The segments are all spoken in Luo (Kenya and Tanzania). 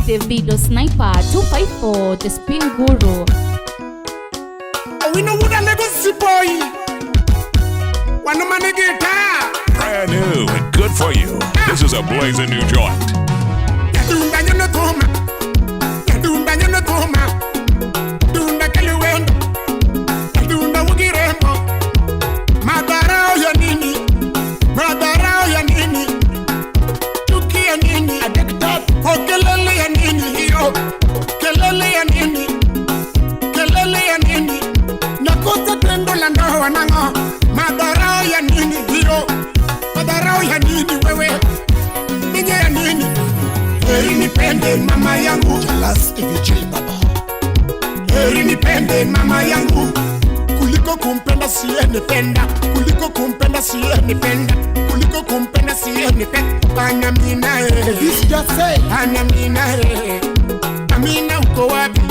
Davido Sniper 254, the Spin Guru. Oh, we know what a legacy boy. One man a guitar. Brand new and good for you. This is a blazing new joint. Madarao ya nini hiyo? Madarao ya nini wewe? Ninge ya nini? Heri nipende mama yangu, Jalas TVJ baba. Heri nipende mama yangu, kuliko kumpenda siye nipenda, kuliko kumpenda siye nipenda, kuliko kumpenda siye nipenda. Bana mina This just say Bana mina Amina uko wapi?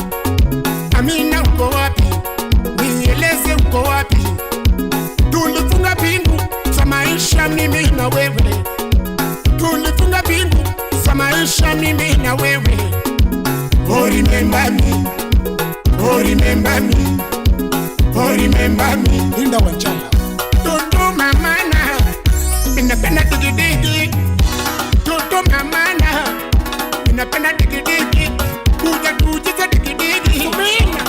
Amina uko wapi? Nieleze uko wapi? Tulifunga bingu za maisha mimi na wewe. Tulifunga bingu za maisha mimi na wewe. Oh remember me. Oh remember me. Oh remember me. Linda Wanchala. Toto mamana. Ninapenda digidigi. Toto mamana. Ninapenda digidigi. Kuja tujiza digidigi.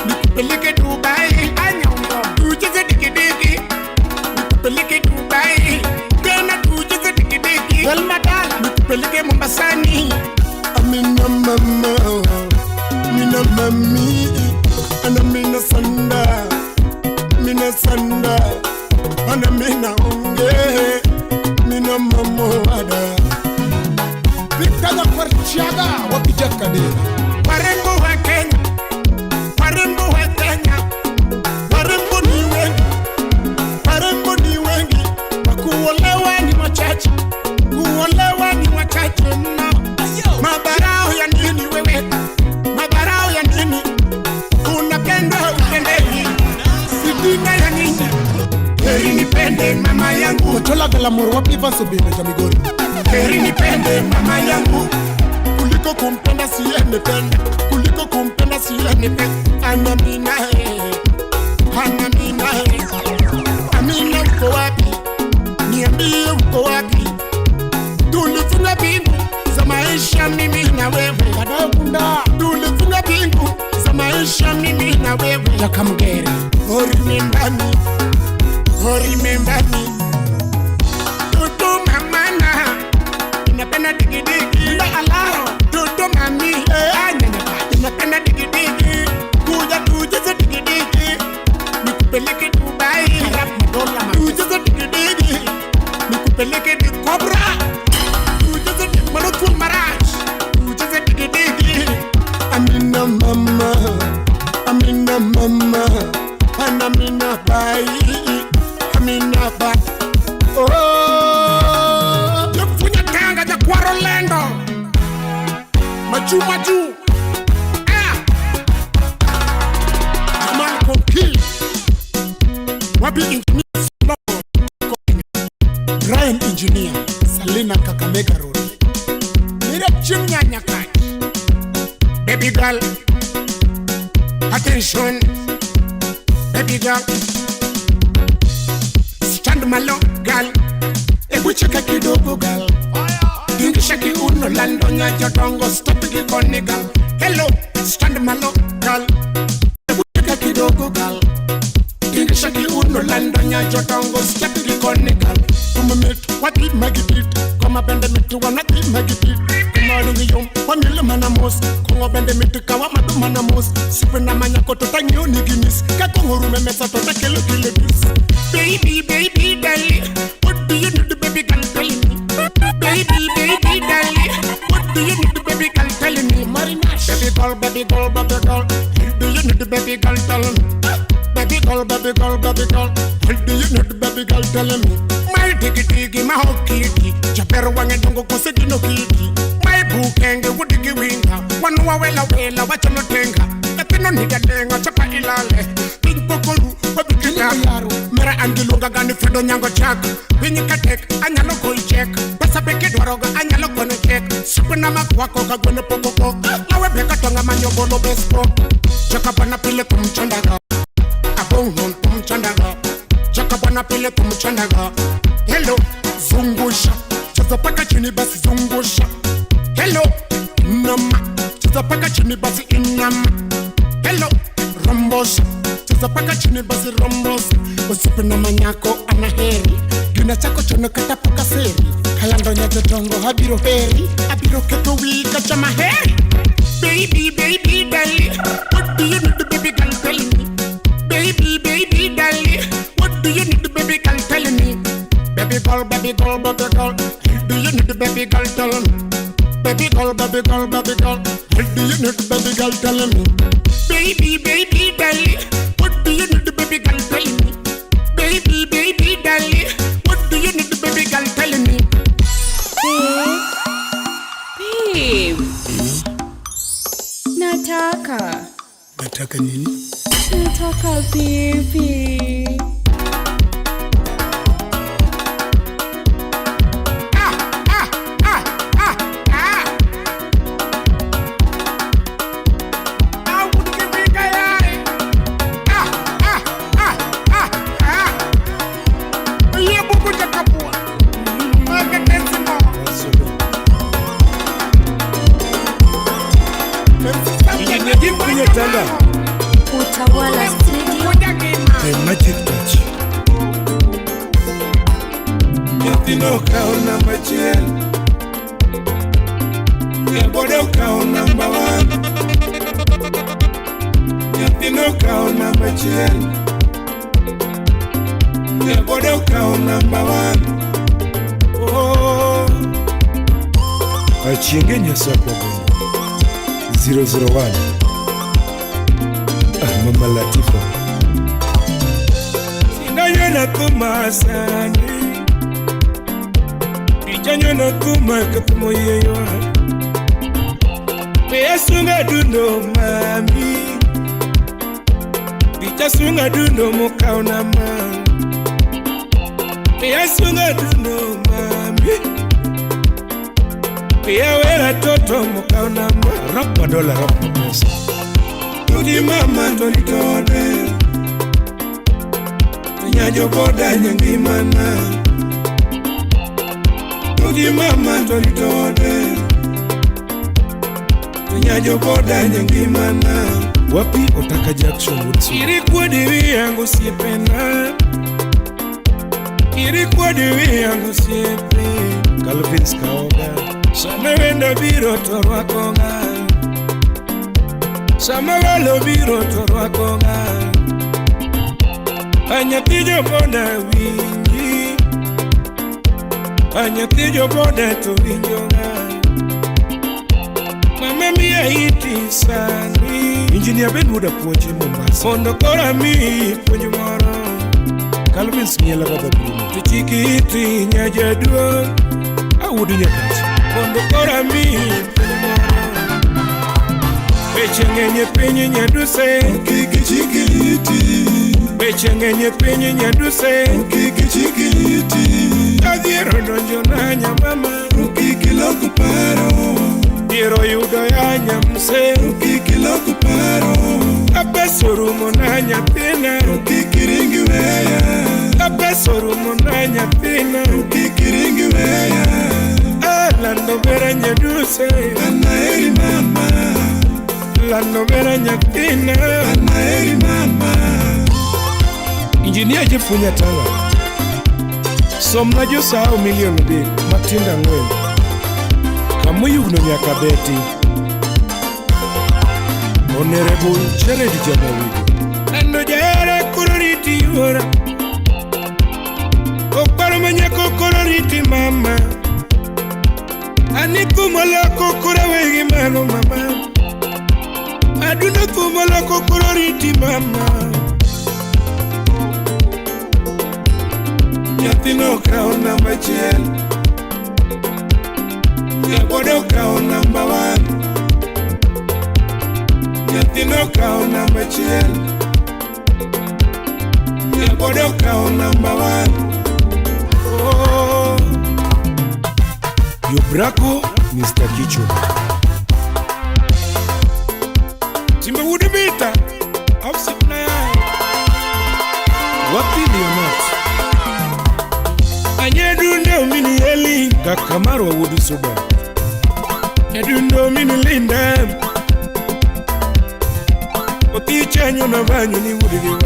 Nikupeleke Dubai. Tujiza digidigi. Nikupeleke Dubai. Tena tujiza digidigi. Nikupeleke Mombasani. Amina mama, mina mami, ana mina sanda, ana mina unge, mina mama wada. Victor Kwarchiaga, wapijaka deni. Warembo wa Kenya, warembo wa Kenya, warembo ni wengi, warembo ni wengi. Kuolewa ni wachache, kuolewa ni wachache mno. Mabarao ya nini wewe? Mabarao ya nini? Unapenda upendeni, sidina ya nini? Heri nipende mama yangu, Chola Galamoro wapiva sobele jamigori. heri nipende mama yangu, kuliko kumpenda siye nipenda, kuliko kumpenda siye nipenda. Anamina Anamina Amina uko wapi? Niambie uko wapi? Tulifunga bingu za maisha mimi na wewe. Tulifunga bingu za maisha mimi na wewe. Yakamgere. Oh remember me. Oh remember me. Toto mamana. Ninapenda digidigi. Toto mami. Ninapenda digidigi. Kuja tujiza digidigi. Nikupeleke Dubai. Tujiza digidigi. Nikupeleke di Cobra. Tujiza di Manotul Maraj. Tujiza digidigi. Amina mama, Amina mama, Amina bai. Amina bai. Oh, yafunya tanga ja kwa Rolando. Maju. Jamal Konki. Wabi engineer Ryan Engineer, Salina Kakamega Road. Mira chimnyanya kai. Baby girl, attention. Baby girl, stand malo girl. Ebu cheka kidogo girl. Tingisha kiuno lando nyaja dongo stop kikoni girl. Hello, stand malo girl. Ebu cheka kidogo girl. Tingisha kiuno lando nyaja dongo stop kikoni girl. Kumametu, wati magipit, kama bende mitu wanati magipit. Kumarungi yom, wamile manamos, kongo bende mitu kawa madu manamos. Sipe na manya koto tanyo niginis, kakonguru memesa tota kelo kilebis. Baby, darling, what do you need, baby girl, telling me? Baby, darling, what do you need, baby girl, telling me? Marinash. Baby girl, what do you need, baby girl, telling me? Baby girl, what do you need, baby girl, telling me? My diggy, my hokey, Japero wange dongo kose dino kiki. My bookenge wudigi winga, wanu wawela wachano tenga. Katino niga denga chapa ilale. Pink pokoru, wabiki yaro. Mera angilunga gani fredo nyango chak. Winyi katek, anyalo koi check. Basa beke dwaroga, anyalo kone check. Supena makwako kagwene pokoko. Nawe beka tonga manyobolo bespo. Jakabana pile kumchandaga. Abongon kumchandaga. Jakabana pile kumchandaga. Hello, zungusha. Cheza paka chini basi zungusha. Hello, inama. Cheza paka chini basi inama. Hello, rombosha. Cheza paka chini basi rombosha. Usipena manyako anaheri. Gina chako chono kata paka seri. Kalando nyato tongo habiro heri. Habiro keto wika chama heri. Baby, baby, darling, what do you need, baby, can tell me? Baby, baby, darling, what do you need, baby, can tell me? Baby girl, baby girl, baby girl, do you need, baby girl, tell me? Baby girl, baby girl, baby girl, do you need, baby girl, tell me? Baby, baby, darling, what do you need, baby, can tell me? Baby, baby, darling, what do you need, baby, can tell me? Babe. Nataka nini? Nataka baby. Utawala Studio. The magic touch. Yatino kaona machiel. Yabode kaona number 1. Yatino kaona machiel. Yabode kaona number 1. Oh. Achienge nyasako 001. Mama Latifa Sinayona kumasani Ichanyono kumakapumo yeyo Peyasunga duno mami Ichasunga duno mukauna mami Peyasunga duno mami Peyawera toto mukauna mami Rock madola rock mapesa Todi mama todi tode Nyajo boda nyangi mana Todi mama todi tode Nyajo boda nyangi mana Wapi otaka Jackson Woodson Irikuwa diwi yangu siepena Irikuwa diwi yangu siepe Calvin Skaoga Sana wenda biro torwa konga Samagalo biro torwakonga Anyatijo boda wingi Anyatijo boda to winjonga Mama mia iti sani Engineer Ben Muda Puochi Mombasa Mondo kora mi Puonju moro Calvin Smiela Baba Bruno Tuchiki iti nyajadua Awudu nyakati Mondo kora mi Puonju moro Bechengenye penye nyaduse Ukiki chikiti Bechengenye penye nyaduse Ukiki chikiti Adhiero donjo na nyamama Ukiki loku paro Diero yudo ya nyamse Ukiki loku paro Apesorumo na nyatina Ukiki ringi weya Apesorumo na nyatina Ukiki ringi weya Alando vera nyaduse Anaeri mama La novela nyatina Anaeri mama Engineer Jefunya Tanga Somna josa au milioni de Matinda ngwen Kamuyugno nyakabeti Honorable Jared Jamawigo Nando jayara kuroriti yura Kokparo manyako kuroriti mama Anikumala kokura wegi mano mama Aduna kumala kokororiti mama Yatino kaona machiel Yabode kaona number 1 Yatino kaona machiel Yabode kaona number 1 Oh Yubrako Mr. Kicho. Timba would be better. I've seen my eye. What did you not? And you do know mini Ellie, Kakamaro would do so bad. You do know mini Linda. But teacher, you know, man, you would be one.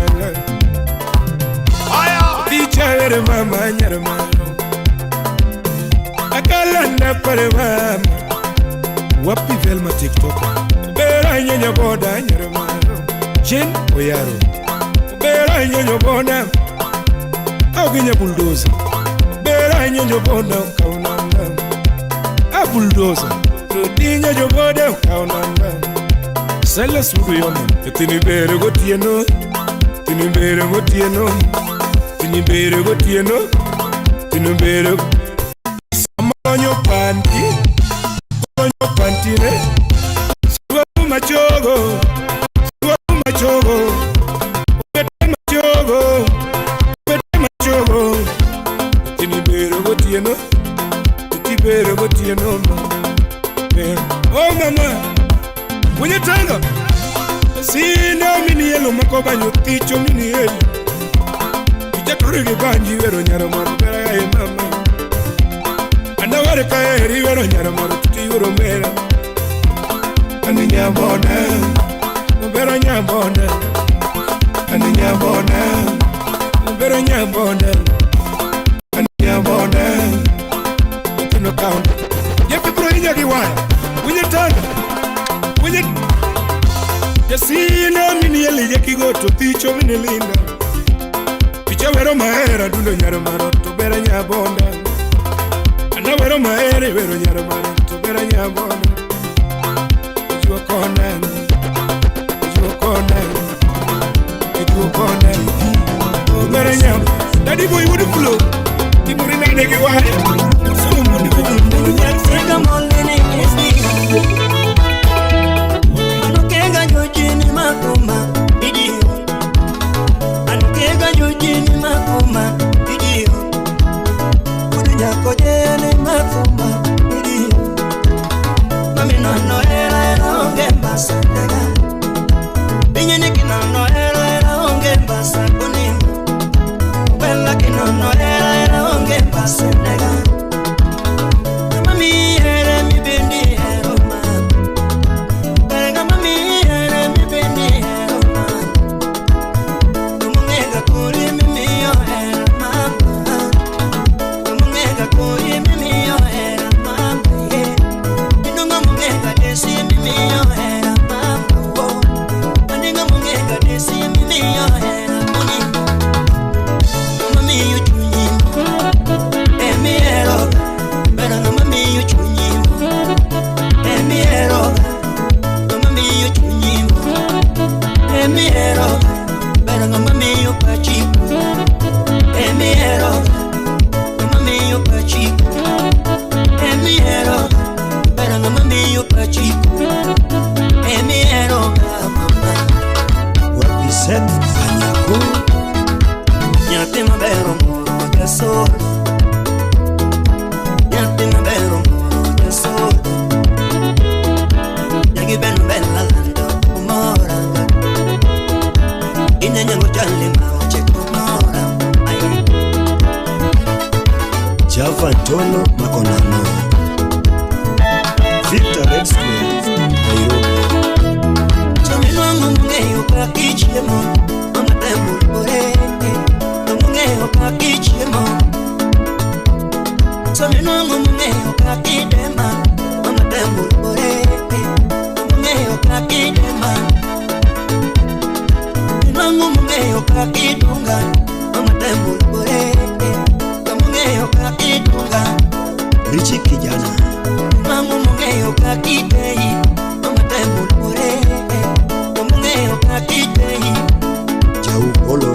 Teacher, mama, and your man. I can't pare mama. Wapi velma TikTok. Bera nyenye boda nyere maro. Jen oyaro. Bera nyenye boda. Auginya bulldozer. Bera nyenye boda kaunanga. A bulldozer. Rodinya joboda kaunanga. Sala sudu yoma. Tini bere gotieno. Tini bere gotieno. Tini bere gotieno. Tini bere. Onyo panty ne. Suwa machogo, Bete machogo. Tini bere gotieno, tini bere gotieno. Oh mama, mwenye tanga. Sina mini yelo makoba nyuticho mini yelo. Ijaturigi banji wero nyara marubera ya mama. Andaware kaya riwero nyara maru tutiyuro mera. Ani nyambona, mbera nyambona. Ani nyambona, mbera nyambona. Ani nyambona, tuno count. Yepi bro inya kiwaya, unye tanga, unye. Yasina mini yeli yeki go tuticho mini linda. Picha wero maera dundo nyara maru tubera nyambona. Wero maere wero nyara mara to bera nyabona. You kona o bera nyab. Daddy boy would flow. Di muri na nege wa. So muri ko Afrika molene esi. Anokenga jojini makoma idio. Anokenga jojini makoma idio. Kojene mafumba idio. Mami no era onge mbasa nega. Binye niki no era onge mbasa kunimba. Bella ki no era onge mbasa nega. Mami ere mi bendi ero man. Berga mami ere mi bendi ero man. Tumunga kuri mimi yo era man. Koye mimi yo era mama ye. Inonga mungega desi mimi yo era mama wo. Aninga mungega desi mimi yo era muni. Mami yo chunyi. Emi ero. Bera na mami yo chunyi. Emi ero. Mami yo chunyi. Emi ero. Bera na mami yo pachiku. Emi ero. Yo pachico, emiero, pero no mami yo pachico, emiero, mamá. Wapi set fanyako. Nyate mabero moro de sol. Nyate mabero moro de sol. Nyagi beno bella lando moranga. Inenyango jali maoche kumora. Java Tono Makonano. Victor Red Square, Nairobi. Chamino mungeyo pakichemo, mama tembo poreke. Mungeyo pakichemo. Chamino mungeyo pakidema, mama tembo poreke. Mungeyo pakidema. Nangu mungeyo pakidunga, mama tembo poreke. Mungeyo pakidunga. Richi kijana. Nangu mungeyo pakidei, mama tembo poreke. Mungeyo pakidei. Jau Polo.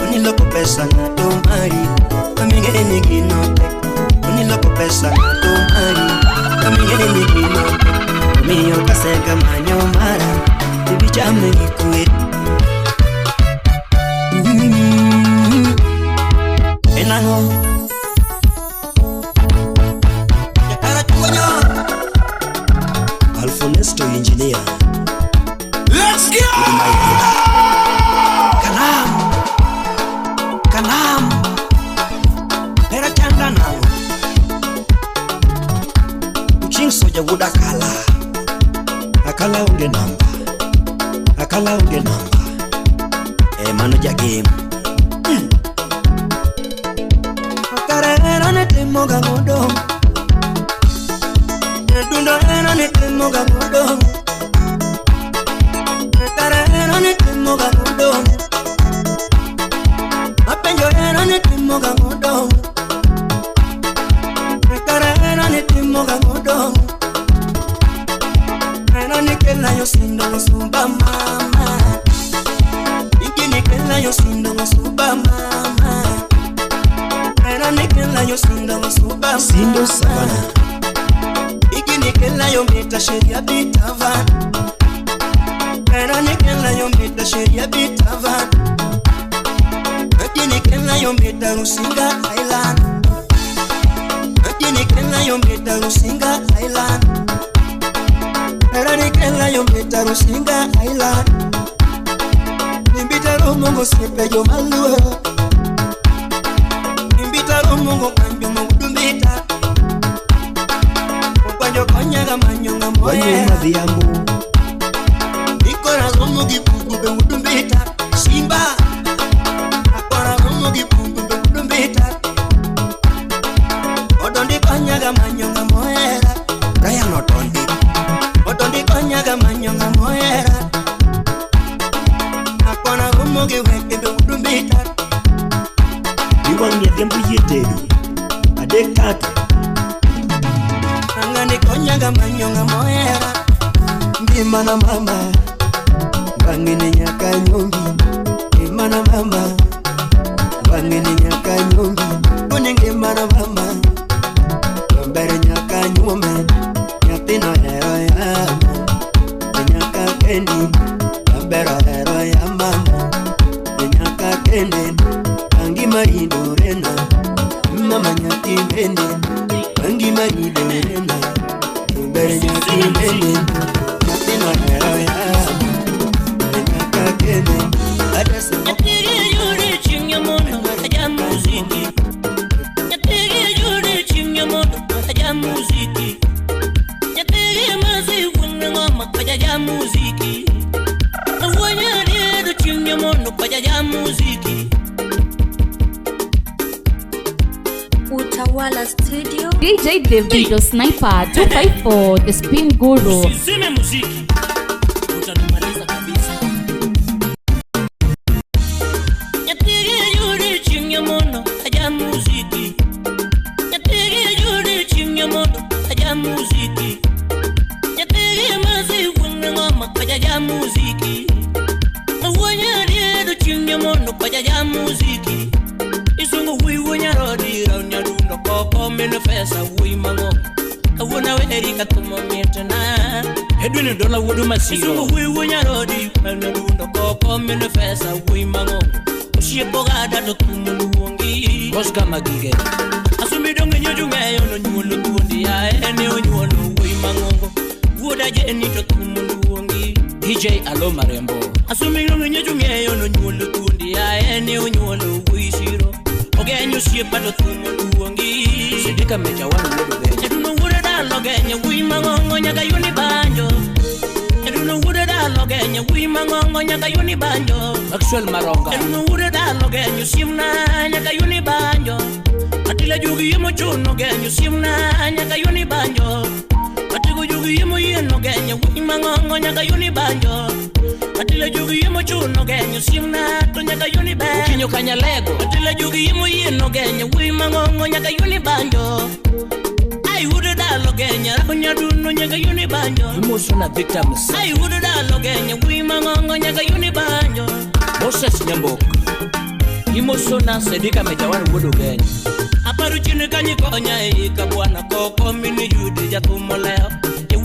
Uniloko pesa na domari, kamingene niginote. Uniloko pesa na domari, kamingene niginote. Miyo kaseka manyo mara, ibichame nikue. Enango. Yakara chuanyo. Jawuda Akala unge namba mano jagim Akarera ne timoga ngodong Nedunda ne timoga ngodong Akarera ne timoga ngodong Apenjo era ne timoga ngodong Akarera ne timoga ngodong Era ne kela yo sindo sumba mama Nikela yo sindo suba mama Era nikela yo sindo suba mama Sindo savana Nikela yo meta sheria bitava Era nikela yo meta sheria bitava Nikela yo meta Rusinga Island Nikela yo meta Rusinga Island Era nikela yo meta Rusinga Island Nimbita Mungu sipejo malua Nimbita Mungu kanjo mungudumbita Kwanjo konyaga manyonga moya Wanyo madhiambu Nikora Mungu bugu mungudumbita Simba Akora Mungu bugu mungudumbita Odondi konyaga manyonga moya Brian Odondi konyaga manyonga moya Moge weke be udumbita Iwange dembu yeteri Adekatu Angane konyaga manyonga moera Ngimana mama Wangene nyaka nyombi Ngimana mama Wangene nyaka nyombi Kone ngimana mama Wambere nyaka nyome Nyatina hero ya Nyaka kendi Wambere hero ya mama Kende Angi marido rena Mama nyati mende Angi marido rena Mbere nyati mende Nyati no hero ya Nyaka kende Adasa Nyatiri yuri chimya mono Haja muziki Nyatiri yuri chimya mono Haja muziki Nyatiri mazi wuna ngoma Haja muziki Awanyari chimya mono Haja muziki Utawala Studio DJ Davido Sniper 254 The Spin Guru. Usiseme muziki utanimaliza kabisa. Nyatiri yuri chimya mono Haja muziki Nyatiri yuri chimya mono Haja muziki Nyatiri mazi wuna ngoma Haja muziki Awanyari chimya mono Haja muziki Isungu hui wanyarodi Raunyarundo koko minufesa hui mango Kawuna weheri katumo mietana Edwini dola wudu masiro Isungu hui wanyarodi Raunyarundo koko minufesa hui mango Ushipo gada dokumu luongi Koska magige Asumidonge nyojungeyo no nyuolo tuondi ya ene onyuolo hui mango Wuda jeni dokumu luongi DJ Alo Marembo Asumidonge nyojungeyo no nyuolo tuondi ya ene onyuolo hui shiro Ogenyo siepa do tumo luongi Sidika meja wanu wudu genyo Eduno wude da logenyo Wui mangongo nyaga yuni banjo Eduno wude da logenyo Wui mangongo nyaga yuni banjo Maxwell Maronga Eduno wude da logenyo Simna nyaga yuni banjo Atila jugi yemo chuno genyo Simna nyaga yuni banjo Atigo jugi yemo yeno genyo Wui mangongo nyaga yuni banjo Atila jugi yemo chuno genyo Simna to nyaga yuni banjo Ukinyo kanyalego Atila jugi yemo yeno genyo Wui mangongo nyaga yuni banjo Ai wudu da logenya Rakunya duno nyaga yuni banjo Imusu na Victor Musa Ai wudu da logenya Wui mangongo nyaga yuni banjo Moses Nyambok Imusu na Sedika Mejawani wudu genyo Aparu chini kanyi konya Ika buwana koko mini yudi jatumo leo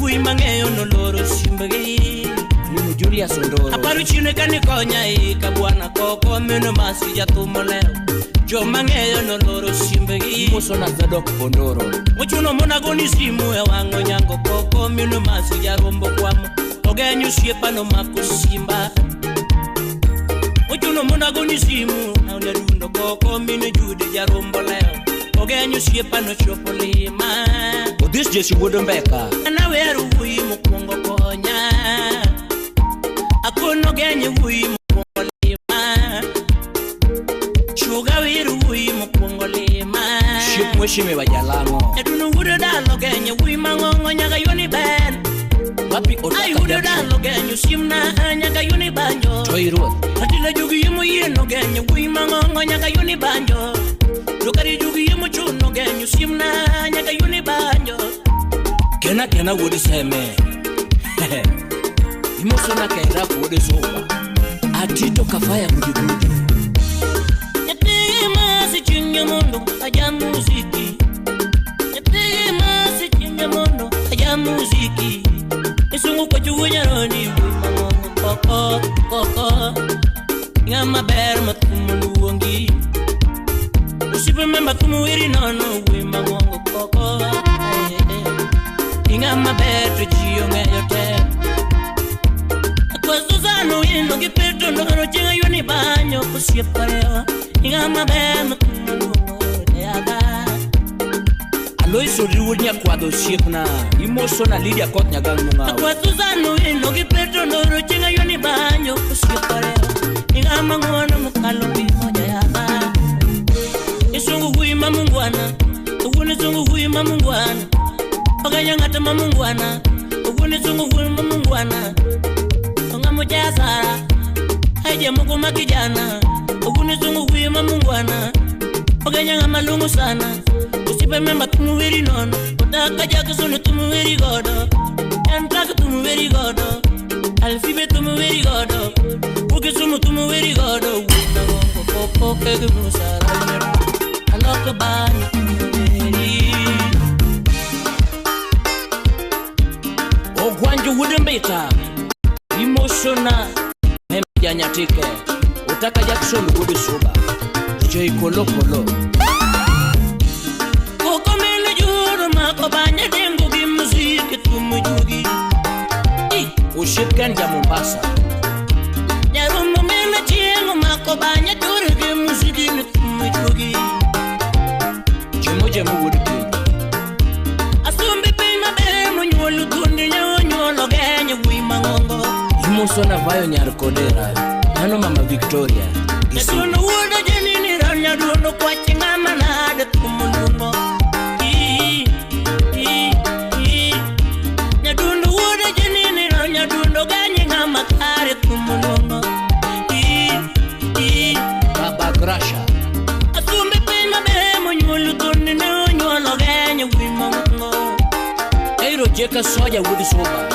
Wui mangeyo no loro simbagi Nino Julia Sondoro Aparu chini kanyi konya Ika buwana koko mini masi jatumo leo Jo mangeyo no loro simbagi Muso na Zadok Bondoro Muchuno muna goni simu ya wango nyango koko minu masi ya rombo kwamu Ogenyu siepa no mako simba Muchuno muna goni simu na unerundo koko minu jude ya rombo leo Ogenyo siepa no chopolima. Oh, this Jesse Woodenbecker. Na weru wi mukongo konya. Akono genyo wi mukongo lima. Sugar weru wi mukongo lima. Ship mweshime wajalango. Edunu wudo dalo genyo wi mangongo nyaga yoni ben. Wapi otaka Ay wudo dalo genyo simna nyaga yoni banjo. Toiruot. Atila jugi yemo yeno genyo wi mangongo nyaga yoni banjo. Lokari jugi yemo chuno genyo simna nyaga yoni banjo. Kena wodi seme. Imosona kaira wodi soba. Atito kafaya kujibudi. Nyatege masi chinga mondo aja muziki. Nyatege masi chinga mondo aja muziki. Isungu kwa chunya roni mangongo koko. Ngama ber matumu wangi. Usipe memba kumuwiri nono wi mangongo koko. Ngama ber tujiyo ngayote. Kwa Suzano ino kipeto ndono chinga yoni banyo kusieparewa. Ngama ber matumu yaga. Aloiso riwunya kwa dosiekna. Imosona Lydia kot nyagangunga. Kwa Suzano ino kipeto ndono chinga yoni banyo kusieparewa. Ngama ngona mukalo bimoja yaga. Isungu hui mamungwana. Uguni sungu hui mamungwana. Oganya ngata mamungwana. Uguni sungu hui mamungwana. Ongamu jazara. Haije muku makijana. Uguni sungu hui mamungwana. Oganya ngamalungu sana. Usipe memba tumuwiri nono. Utaka jaka sunu tumuwiri godo. Entaka tumuwiri godo. Alfibe tumuwiri godo. Ukisumu tumuwiri godo. Wina gongo koko kege musara. Aloka bani tumuwiri. Ogwanju Woodenbecker. Imosona Memja nyatike. Utaka Jackson wodi soba. Jay Kolo. Koko mene juro mako banya dengu gi muziki tumujugi. Ushipken ja Mombasa. Nyarumo mene chiengo mako banya juro gi muziki tumujugi. Jemo Woodkin. Asumbi pima bere munyolu tundi nyolo genye wi mangongo. Imosona vayo nyar kodera. Ano mama Victoria. Netuno wuda jenini ranya duno kwa chingama na ade tumunungo. Nyaduno wuda jenini ranya duno genye ngama kare tumunungo. Baba Grasha. Asumbi pima bere munyolu tundi nyolo genye wi mangongo. Eiro Jeka Soja wodi soba.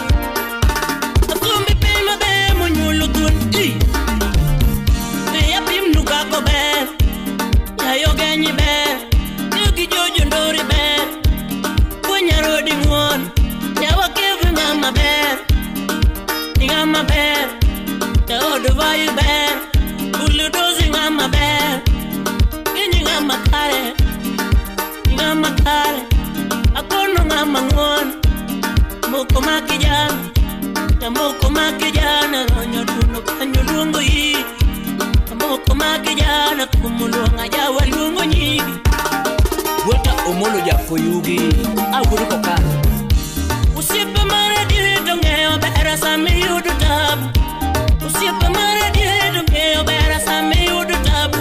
Asumbi pima bere munyolu tundi. Ya pim nuka ko ber. Ya yo genyi ber. Yuki jojo ndori ber. Kunya rodi ngwon. Ya wakevu ngama ber. Ngama ber. Ya odu vayu ber. Ulu dozi ngama ber. Genyi ngama kare. Ngama kare. Akono ngama ngwon. Moko makijana. Ya moko makijana. Ronyo duno kanyo lungo yi. Moko makijana kumulunga ja walungo nyigi. Wota omolo ja koyugi. Awuri kokana. Usipe mara direto ngeo bera sami yudu tabu. Usipe mara direto ngeo bera sami yudu tabu.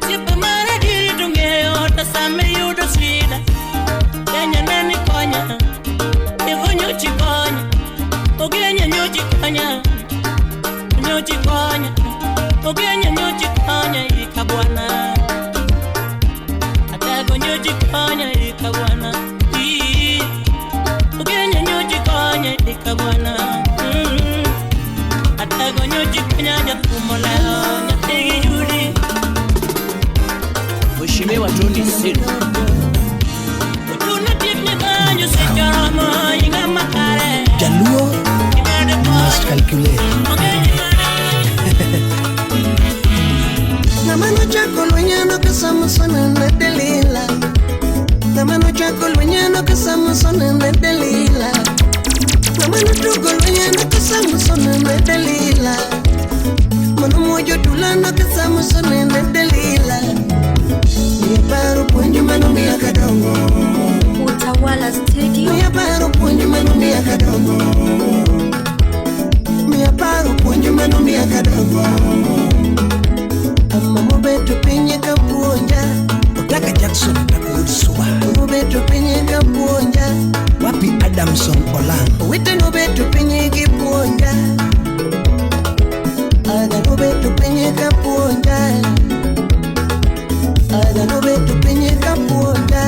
Usipe mara direto ngeo ta sami yudu sida. Kenya nani konya. Evo nyochi konya. Ogenya nyochi konya. Nyochi konya. Ogenya nyochi konya ikabwana. Atego nyochi konya ikabwana. Ogenya nyochi konya ikabwana. Atego nyochi konya jakumoleo nyategi yuli. Mheshimiwa Tony Sino. Utuna tikni kanyo sekarama ingama kare. Jaluo must calculate. Namano chako lwenyano kasamusona na delila. Namano chako lwenyano kasamusona na delila. Namano tugo lwenyano kasamusona na delila. Mano mojo tulano kasamusona na delila. Ni paro puenjo mano Samson Olang. Wite no betu penye kipuonja. Ada no betu penye kapuonja. Ada no betu penye kapuonja.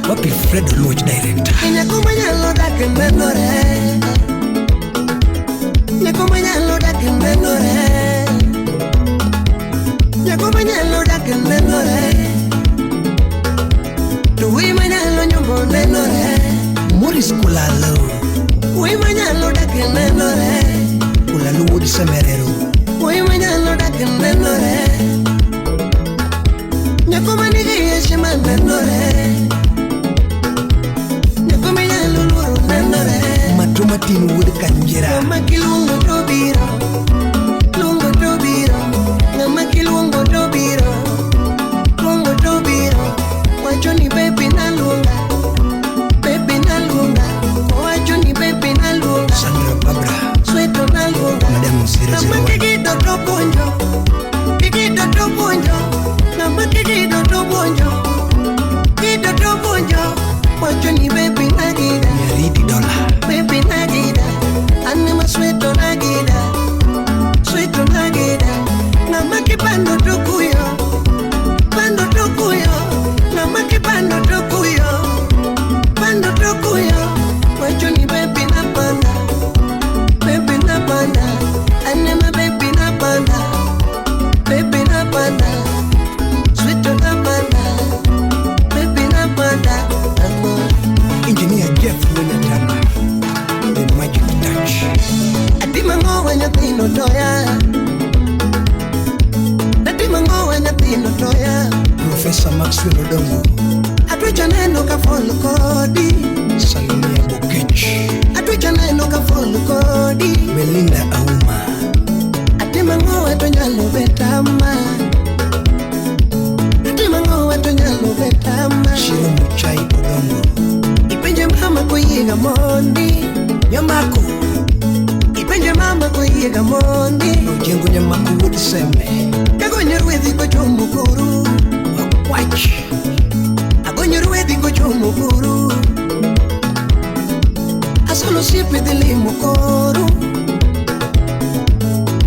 Wapi Fred Lodge director. Kenya kumanya loda kemenore. Nyakumanya loda kemenore. Nyakumanya loda kemenore. Tuwi manyalo nyombo nenore. Morris Kulalo. Uy manyalo dake nenore. Kulalo Wood Semerero. Uy manyalo dake nenore. Nyakoma nige yeshima nenore. Nyakoma nyalo luro nenore. Matumatin Wood Kanjira. Nama kilungo tobiro. Lungo tobiro. Nama kilungo tobiro. Lungo tobiro. Wachoni baby na lunga. Baby na lunga. Wachoni baby na lunga. Sandra Babra. Sweto na lunga. Madam 001. Nama kikido to bonjo. Kikido to bonjo. Nama kikido to bonjo. Kikido to bonjo. Wachoni baby na gida. Nyaridi Dola. Baby na gida. Anima sweto na gida. Sweto na gida. Nama kipando to kuyo. Pando to kuyo. Nama kipando to kuyo. Pando to kuyo. Wachoni baby na panda. Baby na panda. Anima baby na panda. Baby na panda. Sweto na panda. Baby na panda. Engineer Jeff Winatama. The Magic Touch. Atimango wanyatino toya. Atimango wanyatino toya. Professor Maxwell Odongo. Atwicha neno ka follow kodi. Salimia Bokech. Atwicha neno ka follow kodi. Melinda Auma. Atimango weto nyalo betama. Atimango weto nyalo betama. Shiro Muchai Odongo. Ipenje mama kuyiga mondi. Nyamako. Ipenje mama kuyiga mondi. Ojengo Nyamako Wood Seme. Kagonyo rwedhi ko chomo kuru. Wakwach. Agonyo rwedhi ko chomo kuru. Asolo siepe delimo koru.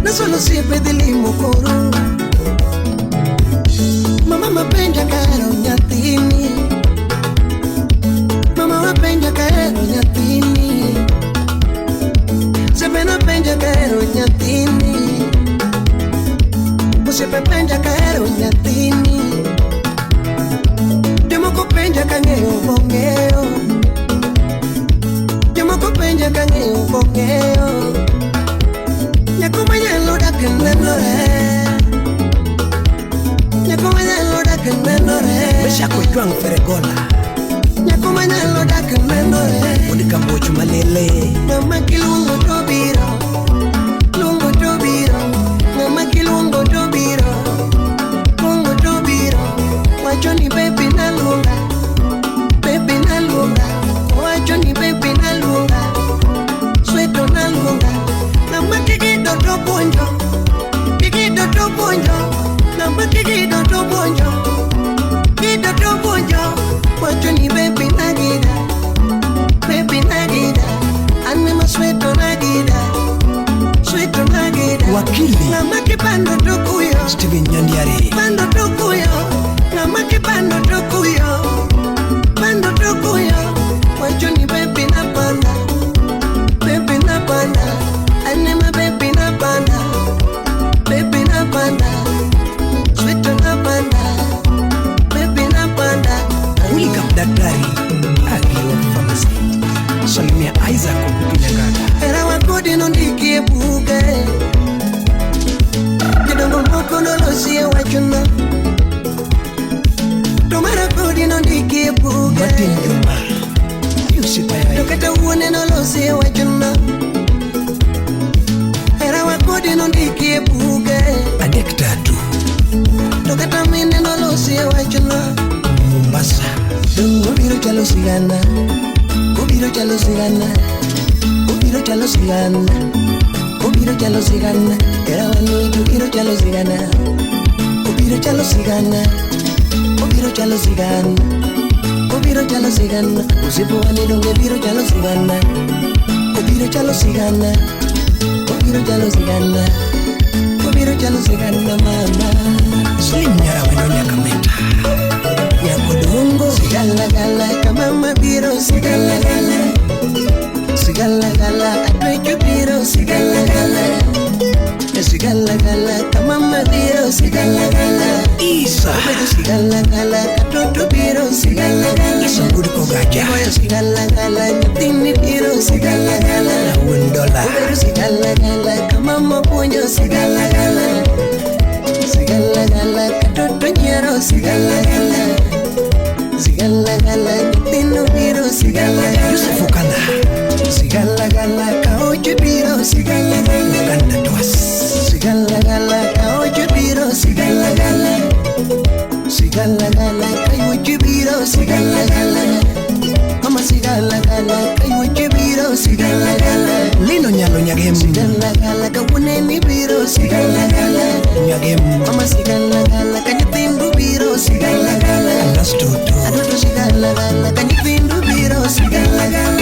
Nasolo siepe delimo koru. Mama mapenja karo nyathini. Mama mapenja karo nyathini. Sepe na penja karo nyathini. Sepe penja karo nyathini. Jomoko penja kang'eyo bong'eyo. Jomoko penja kang'eyo bong'eyo. Nyakoma nyalo dak nenore. Nyakoma nyalo dak nenore. Meshako Juang Feregola. Nyakoma nyalo dak nenore. Odi Kambochu Malele. Nama kilungo tobiro. Lungo tobiro. Nama kilungo tobiro. Lungo tobiro. Wachoni baby na lunga. Baby na lunga. Wachoni baby na lunga. Sweto na lunga. Nama kikido to bonjo. Kikido to bonjo. Nama kikido to bonjo. Kikido to bonjo. Wachoni baby na gida. Baby na gida. Anima sweto na gida. Sweto na gida. Wakili. Nama kipando to kuyo. Steven Nyandiari. Pando to kuyo. Nama kipando to kuyo. Pando to kuyo. Wachoni baby na panda. Baby na panda. Anima baby na panda. Baby na panda. Sweto na panda. Baby na panda. William Daktari. Agriwa Pharmacy. Salimia Isaac Okupinyagada. Era wakodi nondiki ebuge. Kidongo moko nolosie wachuna. Tomara kodi nondiki ebuge. Martin Juma. Yusuf Ayai. Dokata uone nolosie wachuna. Era wakodi nondiki ebuge. Adek Tatu. Dokata mine nolosie wachuna. Mombasa. Ubiro chalo sigana. Ubiro chalo sigana. Ubiro chalo sigana. Ubiro chalo sigana. Era wani ubiro chalo sigana. Ubiro chalo sigana. Ubiro chalo sigana. Obiro chalo sigana, usipo wani donge biro chalo sigana. Obiro chalo sigana, obiro chalo sigana, obiro chalo sigana mama. Slim nyara wendo nyaka meta. Nyako dongo sigala gala kamama biro sigala gala. Sigala gala adwecho biro sigala gala. Sigala gala kamama biro sigala gala. Isa sigala gala katoto biro sigala gala. Isa gudi ko gaja. Sigala gala nyatini biro sigala gala. Na $1. Sigala gala kamama ponyo sigala gala. Sigala gala katoto nyero sigala gala. Sigala gala nyatino biro sigala gala. Yusuf Ukanda. Sigala gala kaoche biro sigala gala. Ukanda tuas. Sigala gala kaoche biro sigala gala. Sigala gala kaoche biro sigala gala. Mama sigala gala kaoche biro sigala gala. Lino nyalo nyagem. Sigala gala kawuneni biro sigala gala. Nyagem. Mama sigala gala kanyatindu biro sigala gala. Astuto. Adoto sigala gala kanyatindu biro sigala gala.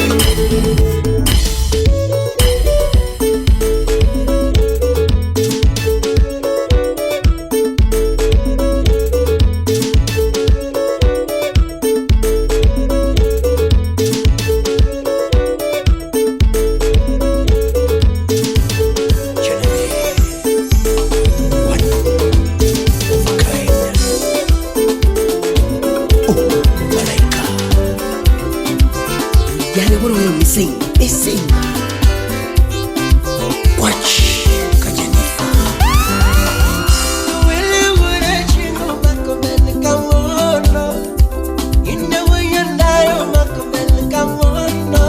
Sing. Watch Kajanifa. Wele wele chino makomele kamono. Indewe yandayo makomele kamono.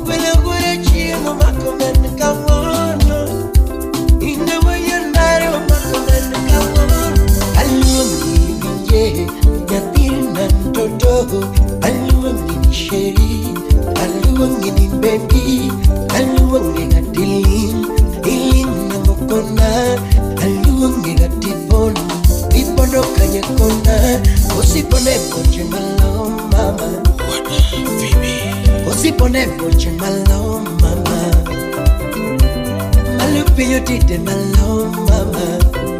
Wele wele chino makomele kamono. Indewe yandayo makomele kamono. Aluangi binye yatirna toto. Aluangi sheri. Aluangin baby, aluangin atilin, ilin na mokona, aluangin atipon, ipono kanya kona, osipone poche malo mama. Osipone poche malo mama. Malupi yo tite malo mama.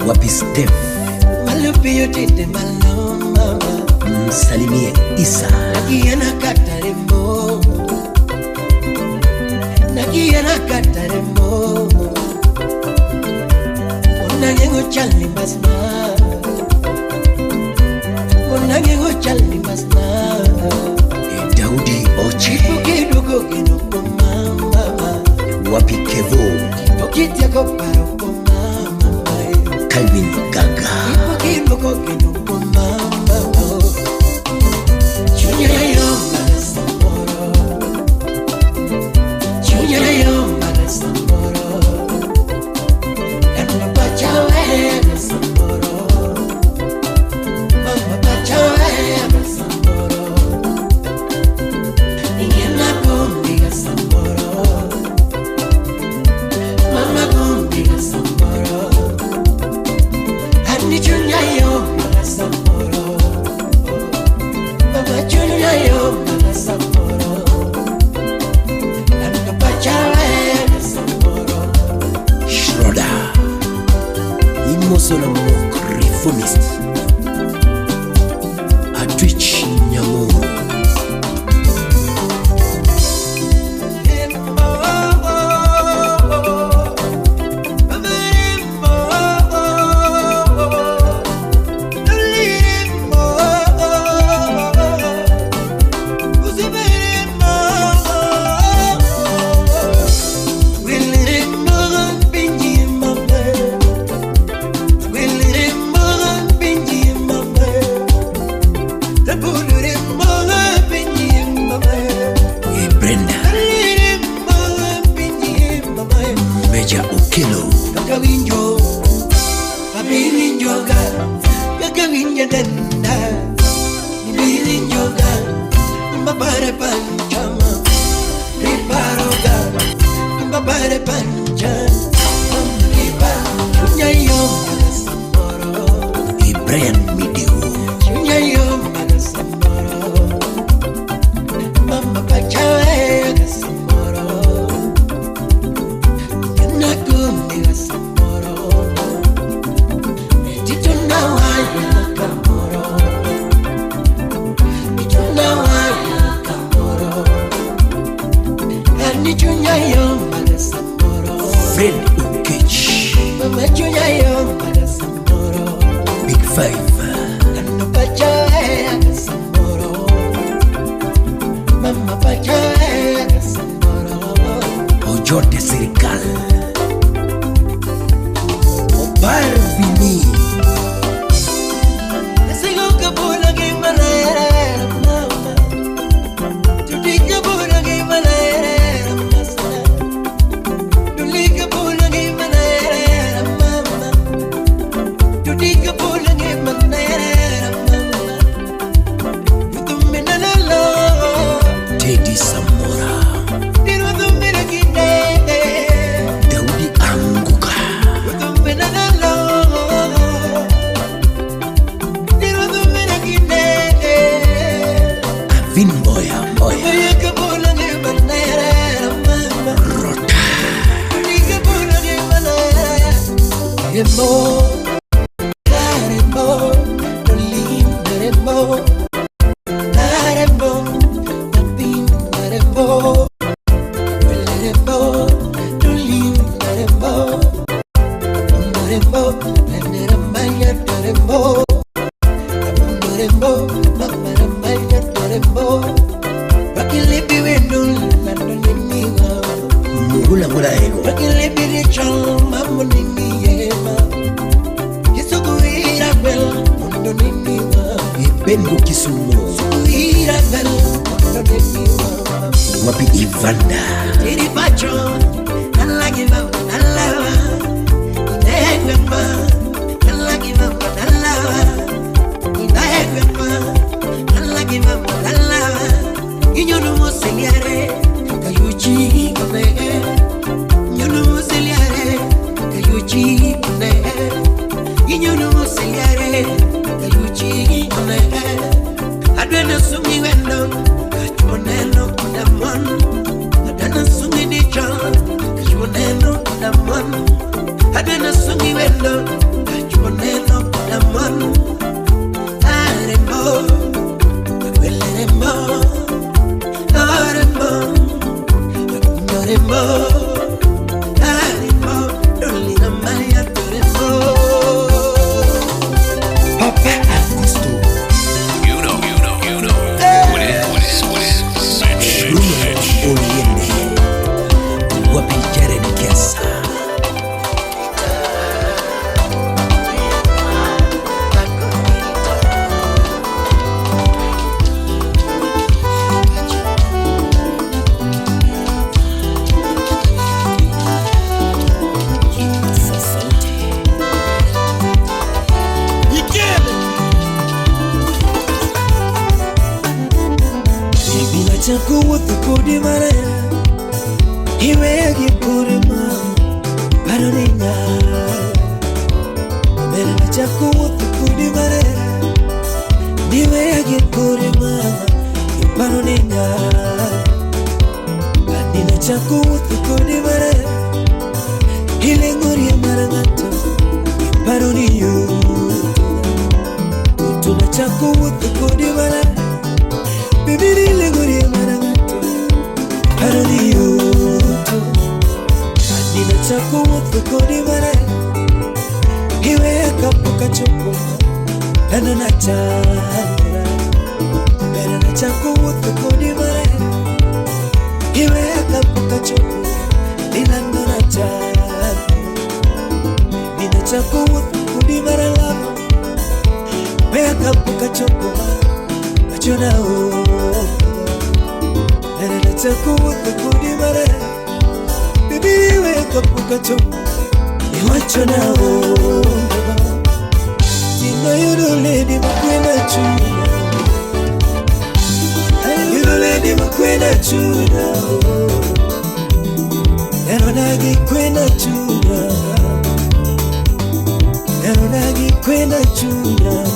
Wapi Steph? Malupi yo tite malo mama. Salimie Isa. Nakiana kataremo. Nakiana kataremo. Unangengo chali masna. Unangengo chali masna. Daudi Oche. Kidogo kidogo mama. Wapi Kevo? Okitia ko paro ko mama. Calvin Gaga. Kidogo kidogo mama. Chunya yo marasamboro. Chunya yo marasamboro. Mama pachawe marasamboro. Mama pachawe marasamboro. Ingena gombi gasamboro. Mama gombi gasamboro. Ani chunya yo marasamboro. Mama chunya yo marasamboro. Mama pachawe marasamboro. Schroeder. Emotional Monk Reformist. Atwich Nyamoro. Brenda. Meja Okelo. Kakawinjo, papininjoga, kakawinja denda, ibininjoga, mbabare panchama, riparoga, mbabare panchama, ripa, chunyayo magasamboro, Brian Midio. chunyayo magasamboro, chochote serikali. Barbini Teddy Samora, Daudi Anguka, Avin Boya Boya, Rota Rembo, Rembo, Dolim Rembo, Rembo, Tapin Rembo, Rembo, Dolim Rembo, Rembo, Neramaya Rembo, Rembo, Maramaya Rembo, Rakilipi Wendul, Landonimiwa, Mugula Mula Ego, Rakilipi Richal, Mamonimi Yema, Kisukuira Bell, Mondonimiwa, Bengu Kisumo, Sukuira Bell, Mondonimiwa, Wapi Ivanda, Tiri Pacho, Nalagiva, Nalawa, Inegwema, Nalagiva, Nalawa, Inegwema, Nalagiva, Nalawa, Inyonu Moseliare, Kayuchi, Kavege, Inyonu Moseliare, Kayuchi, Kavege, Inyonu Moseliare, Kayuchi, Kavege, Adwena Sumi Wendo, Kachoneno Kudamon, Adana Sumi Dijon, Kachoneno Kudamon, Adana Sumi Wendo, Kachoneno Kudamon, Arembo, Rembo, Arembo, Arembo, Arembo, Dolina Maya Rembo, Papa Augusto, You know. What it is. Oriente, Wapi Jared Kesa, Ibina chaku utukudi mare, iwe gipuri ma, paroninga. Ibina chaku utukudi mare, iwe gipuri ma, paroninga. Ibina chaku utukudi mare, ilenguri marangato, paroniyo. Utuna chaku utukudi mare. Bibiri leguri marangato, parodiyo. Adina chaku utukudi mare, iwe kapuka choko, dana na chandra. Dana chaku utukudi mare, iwe kapuka choko, dana na chandra. Dina chaku utukudi mare lava, iwe kapuka choko. Achona o, nana chaku utukudi mare, bibi we kapuka choko, iwachona o. Tina yuru lady makwena chuna, yuru lady makwena chuna, nero nagi kwena chuna, nero nagi kwena chuna.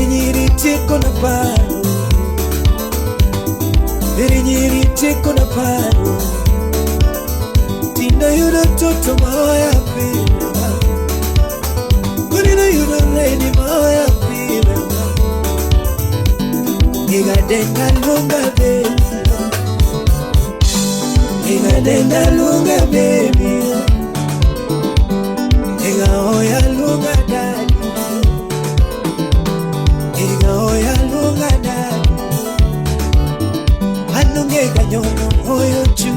Nyiri teko na paro, nyiri teko na paro. Tina yudo toto maoya pila, Kurina yudo lady maoya pila. Iga denga lunga baby, Iga denga lunga baby, Iga oya lunga daddy, Iga oya lunga daddy. Anunge kanyono oyo chu.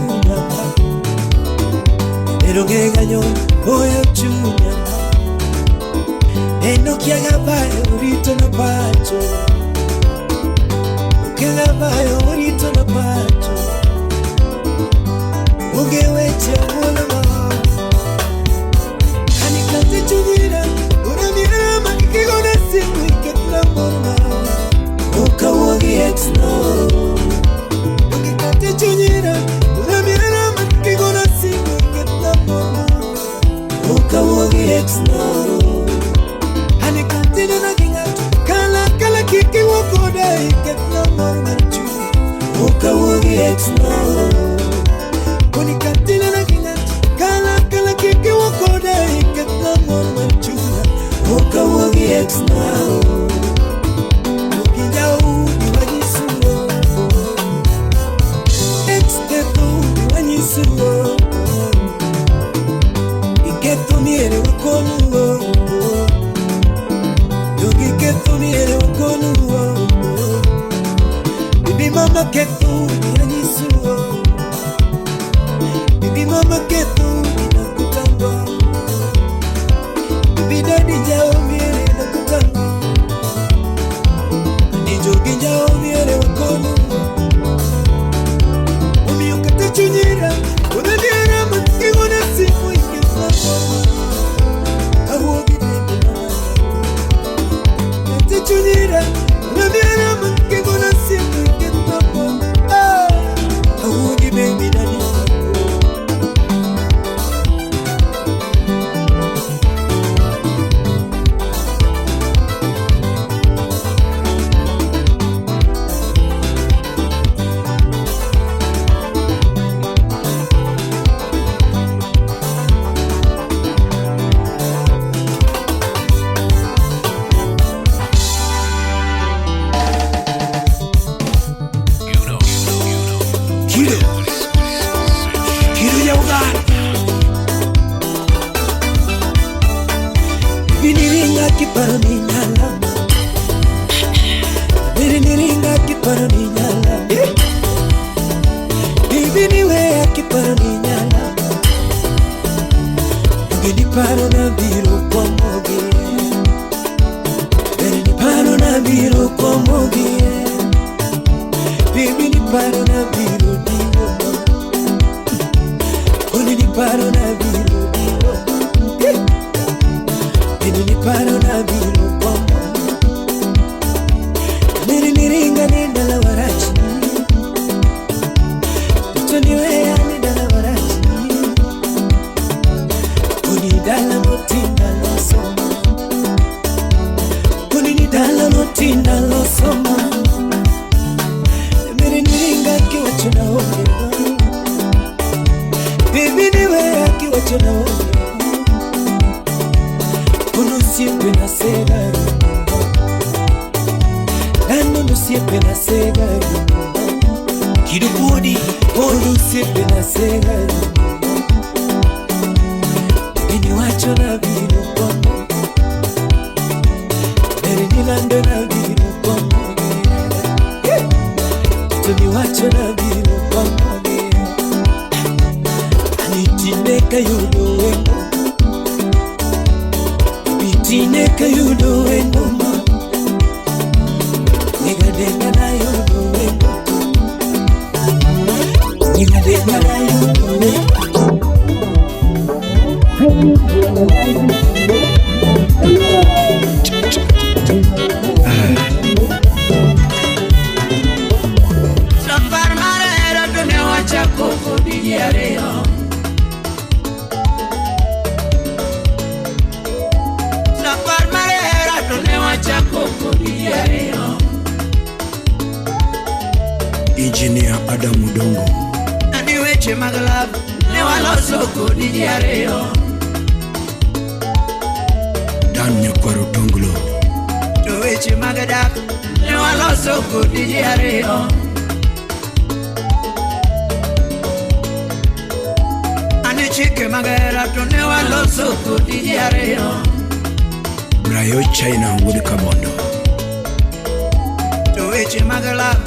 eno kiagabayo urito na pacho, kiagabayo urito na pacho, ugeweche mwana maho, kanikate chunyira, unamira makikigona simu iketna mwana, ukawagi exno, ukikate chunyira, unamira makikigona simu iketna mwana, ukawagi exno. Kala kiki wakoda iketna mwana chu ukawagi exno kunikatila na kinga kala kiki wakoda iketna mwana chu ukawagi exno ukijau diwajisuo exteto diwajisuo iketo miere wakonuo Ketu miere wakonuo Bibi mama ketu niranyisuo Bibi mama ketu ninakutamba Bibi dadi jao miere nakutamba Nijogi jao miere wakonuo Umi ukate chunyira Unaniara matkigo na simu ikisa Ahuogi nende mama Chunyira, unaniara matkigo na simu ikisa Ahuogi baby daddy Engineer Adam Mudongo Nani weche maglab ne waloso kodi diareo Dan Nyakwaro Tonglo To weche magadak ne waloso kodi diareo Ani chike magera to ne waloso kodi diareo Brayo China Wood Kabondo To weche maglab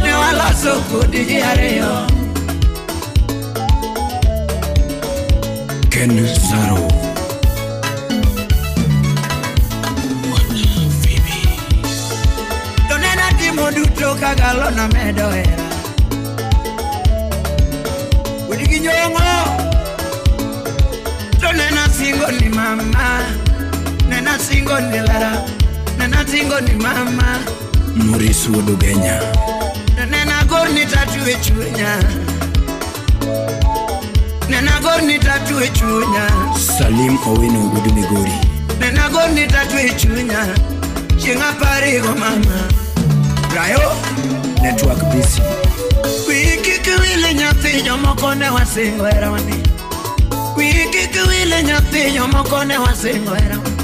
ne waloso kodi diareo Ken Zaro duto kagalo na medo hera Udigi nyongo To nena singo ni mama Nena singo ni lara Nena singo ni mama Maurice Wodugenya Nena gorni tatu echunya Nena gorni tatu echunya Salim Owino Udumigori Nena gorni tatu echunya Chinga parigo mama Rayo Network busy Wiki kuwile nyathi jomokone wasingo erawani Wiki kuwile nyathi jomokone wasingo erawani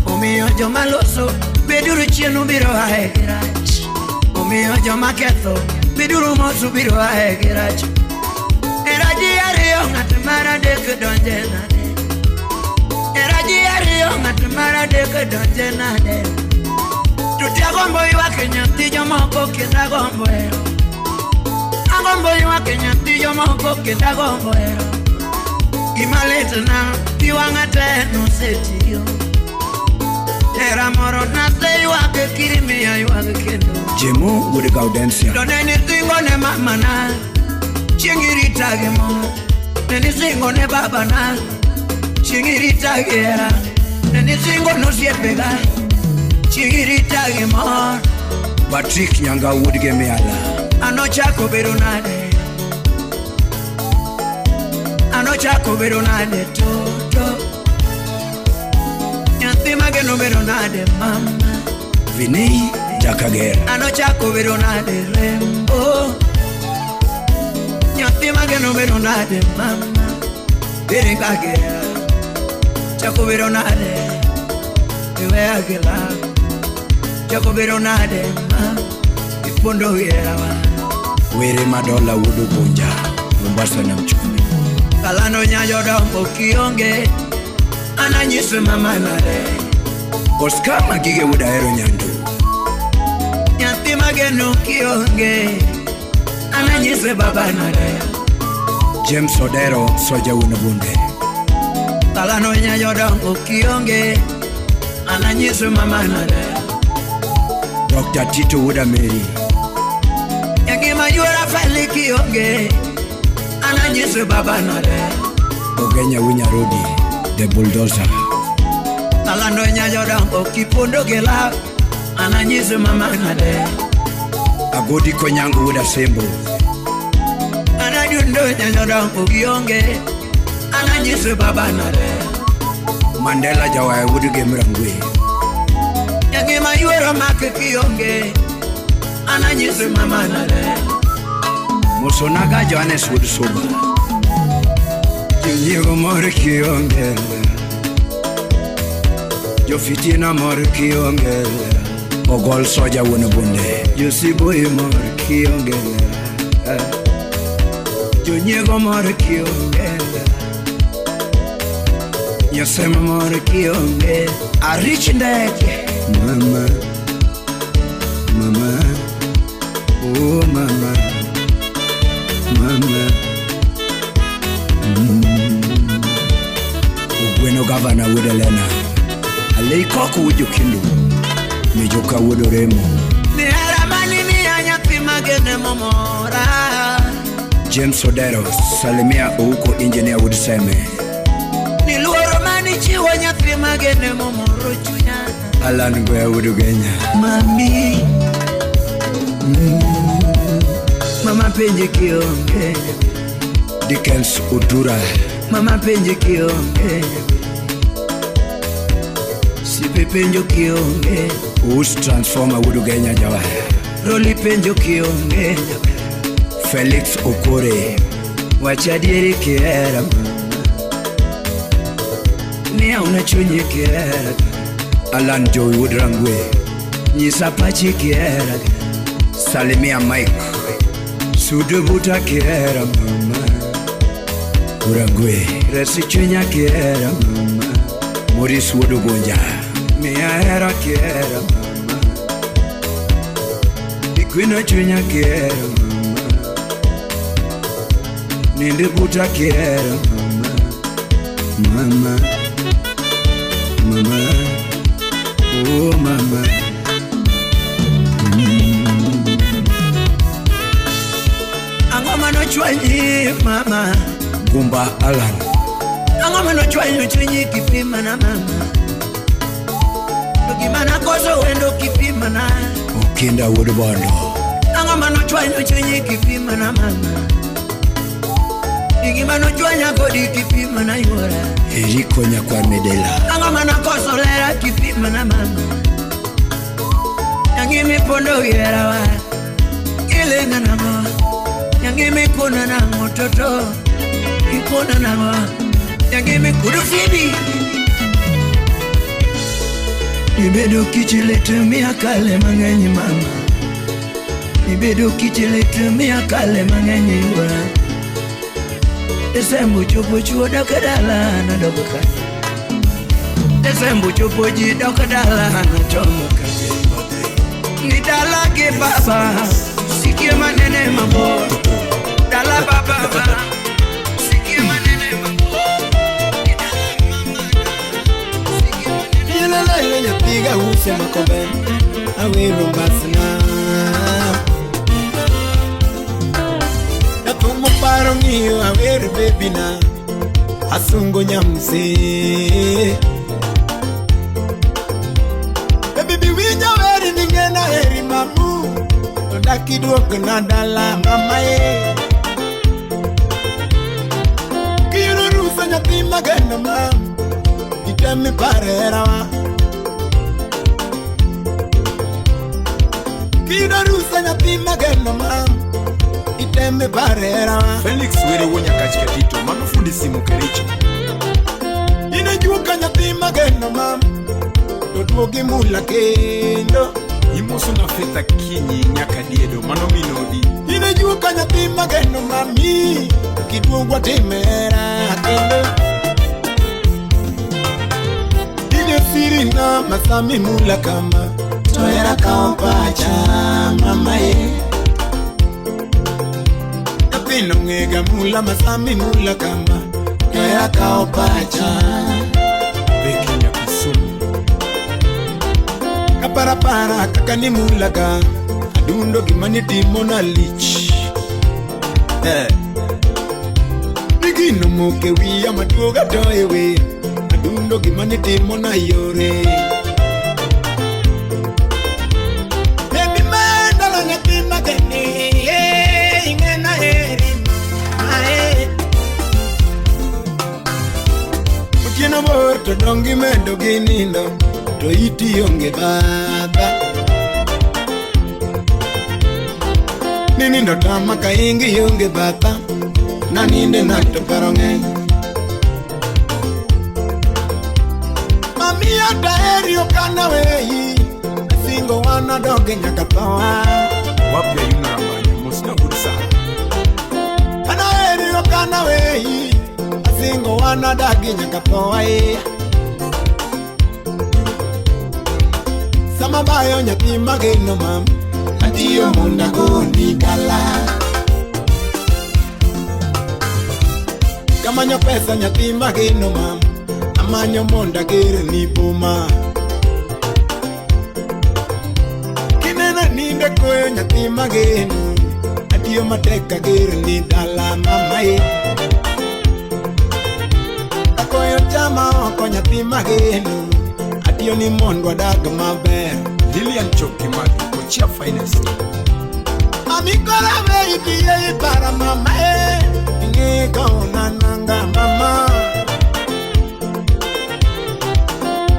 Omiyo jomaloso beduru chienu biro haegirach Omiyo jomaketho beduru mosu biro haegirach Eraji ariyo ng'at mara dek donje nade Eraji ariyo ng'at mara dek donje nade Tuti agombo ywak nyathi jomoko kenda agombo ero Agombo ywak nyathi jomoko kenda agombo ero Gima lit na piwang'a te nosetiyo Era moro nase ywak kirimiya ywak kendo Jemo Wood Gaudensia Doneni singo ne mama na Chingirita gemo Neni singo ne baba na Chingirita gera Neni singo no siepega Chingirita gemo Patrick Nyanga Woodgemeala Anochako beronade Anochako beronade toto Nyanthi mageno beronade mama Vinay Jakagera Anochako beronade rembo Nyanthi mageno beronade mama Beringagera Chako beronade Iwe agela Chako beronade mama Ipondo yerawa Were Madola Wodubunja Mombasa na Mchumi Kalano nyayo dombo kionge Ananyise mama nare Oscar Magige Wodaero Nyandu Nyanthi mageno kionge Ananyise baba nare James Odero Soja Wunabunde Kalano nyayo dombo kionge Ananyise mama nare Dr. Tito Wodameri Yagima yuara fali kionge Ananyise baba nare Ogenya Winyarodi The Bulldozer Kalano nyayo dombo kipondo gela Ananyise mama nare Agodi Konyango Wodasembo Anadundo nyayo dombo kionge Ananyise baba nare Mandela Jawaya Wodugemrangwe Yagima yuara make kionge Ananyise mama nare Musonaga Johannes Woodsoba Jinyigo Mori Kiongela Jofitina Mori Kiongela Ogol Soja Wunabunde Josiboy Mori Kiongela Jinyigo Mori Kiongela Yosema Mori Kiongela Arich Ndeke Mama Mama Oh mama Mama Ugweno Governor Wodelena Aleikoko Wujukindu Mijoka Wodoremo Nihara manini ya nyathi magene momora James Odero Salimia Ouko Engineer Woodseme Niluoro mani chiwo nyathi magene momoro chunya Alan Goya Wodugenya Mami Mama penje kionge Dickens Udura Mama penje kionge Sipe penjo kionge Us Transformer Wodugenya Jawaya Roli penjo kionge Felix Okore Wachadieri kiera mama Nia unachunye kiera Alan Joey Woodrangwe Nyisa pachi kiera Salimia Mike Sudubuta kiera mama Urangwe Resi chunya kiera mama Maurice Wodugunja Mia era kiera mama Ikwina chunya kiera mama Nindibuta kiera mama Mama Mama Oh mama mama Gumba Alan Angoma no chwanyo chinyi kipima na mama Gimana koso wendo kipima na Ukinda Woodbondo Angoma no chwanyo chinyi kipima na mama Gimana chwanya kodi kipima na yora Eriko Nyakwa Medela Angoma no koso lera kipima na mama Yangimi pondo yera wa Ilenga na mo Yangimi kuna na mototo Ikuna na mo Yangimi kudu fibi Nibedo kichilete miakale mangenyi mama Nibedo kichilete miakale mangenyi yura Desembu chupo chuo dokadala na doboka Desembu chupo ji dokadala na chomoka Nidala ke baba Sikie manene mambo Dala baba Sikie manene mambo Ilele ya piga use makobe Awiru mbasina Natumo paro ngiyo awiru baby na Asungo nyamse Baby biwinja weri ningena heri mamu Odaki duogo na dala mama ye Kiro rusa nyati magana mamu Itemi parera wa Kiro rusa nyati magana mamu Itemi parera wa Felix were wonya kachika tito Mama fundi simu kericho Ine juka nyati magana mamu Dodwogi mula kendo Imoso na feta kinyi nyaka diedo Mano minodi Ine juka nyati magana mami Kidwogwa timera kendo Ine sirina masami mula kama Toera kaopacha mama ye Napino ngega mula masami mula kama Toera kaopacha Beki ya kusumu Kaparapara kakani mulaga Adundo gimani timo na lich Nigino moke wia maduoga doewe Adundo gimani timo na yore Baby mandala nyatima gani Ingena eri mae Mukina morto dongi mendo ginindo To iti yonge baba Nini ndo tama ka ingi yonge baba Naninde nato paronge Mami ata erio kana wehi Singo wana doge nyaka pawa Wapya yuna ramanya Musna gudsa Kana erio kana wehi Singo wana doge nyaka pawa Sama bayo nyati mageno mam Atiyo munda goni kala Kamanyo pesa nyati mageno mam Amanyo munda gere ni boma Kinena ninde koyo nyati mageno Atiyo mateka gere ni dala mamae Akoyo chama wako nyati mageno Atiyo ni mondwa daga maber Lilian Choki Madu Kochia Finest Amikola baby ye para mama Inge kauna nanga mama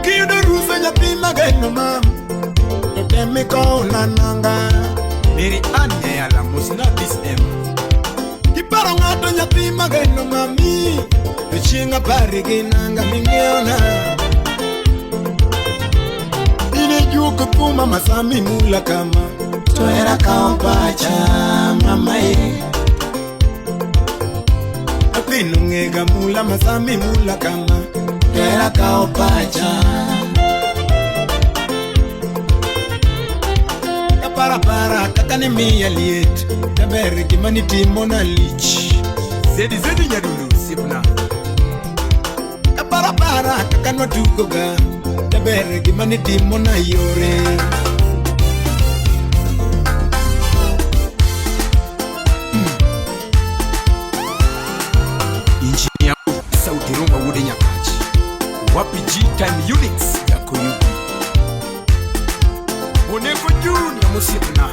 Kiyo rusa nyati mageno mam Totemi kauna nanga Mary Anya ya la Musna SM Kipara ngato nyati mageno mami Chinga parigi nanga mingeona Juko puma masami mula kama Toera kaopacha mama ye Apino ngega mula masami mula kama Toera kaopacha Kapara kakani miya liet Tabere kimani timo na lich Zedi nyadulu sipna Kapara kakano tukoga Tabere gimani timo na yore time units ya kuyubi Oneko Junior Musipna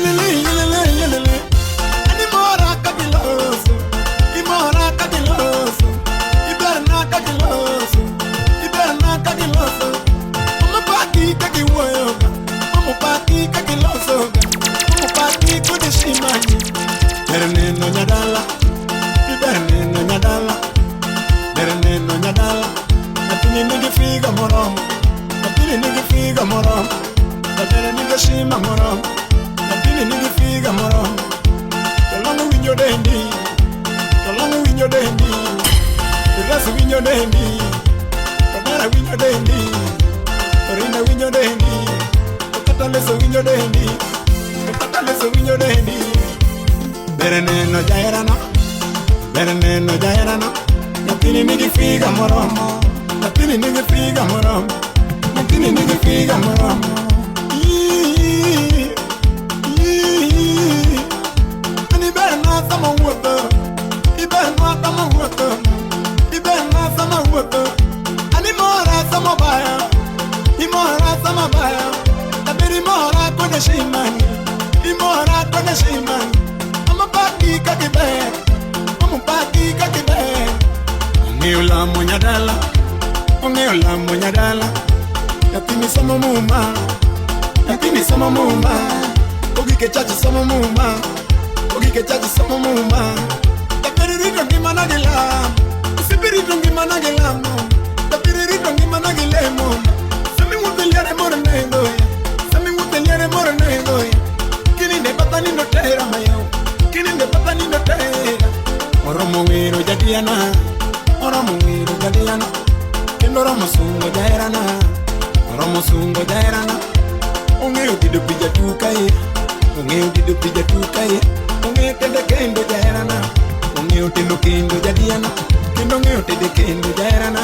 Yelele Animora kagiloso Imora kagiloso Iberna kagiloso Iberna kagiloso Omo paki kagiwoyoga Omo paki kagiloso Omo paki kudishimani Berneno nyadala Berneno nyadala Berneno nyadala Napini nigifiga moromo Napini nigifiga moromo Napini nigishima moromo Napini nigifiga moromo Tolongo winyo dendi Tolongo winyo dendi Urasu winyo dendi Kamara winyo dendi Orina winyo dendi Okataleso winyo dendi Okataleso winyo dendi Bereneno jairano Bereneno jairano Napini nigifiga moromo Napini nigifiga moromo Napini nigifiga moromo Ani berna sama water Iberna sama water Iberna sama water Ani mora sama baya Imora sama baya Tabiri mora kone shimani Imora kone shimani Ama paki kakibe Ama paki kakibe Ongeola monyadala Ongeola monyadala Yapini sama muma Yapini sama muma Ogike chachi sama muma Ogike chachi sama muma Tapiriri tongi managila Sipiri tongi managila Tapiriri tongi managile muma Sami muteliare morenengo Sami muteliare morenengo Kini de patani no tera mayo Kini de patani no tera Oromo wiro jadiana Oromo wiro jadiana Kino romo sungo jairana Oromo sungo jairana Ongeo dido pija tukai Ongeo dido pija tukai Ongeo tende kendo jairana Ongeo tendo kendo jadiana Kendo ongeo tende kendo jairana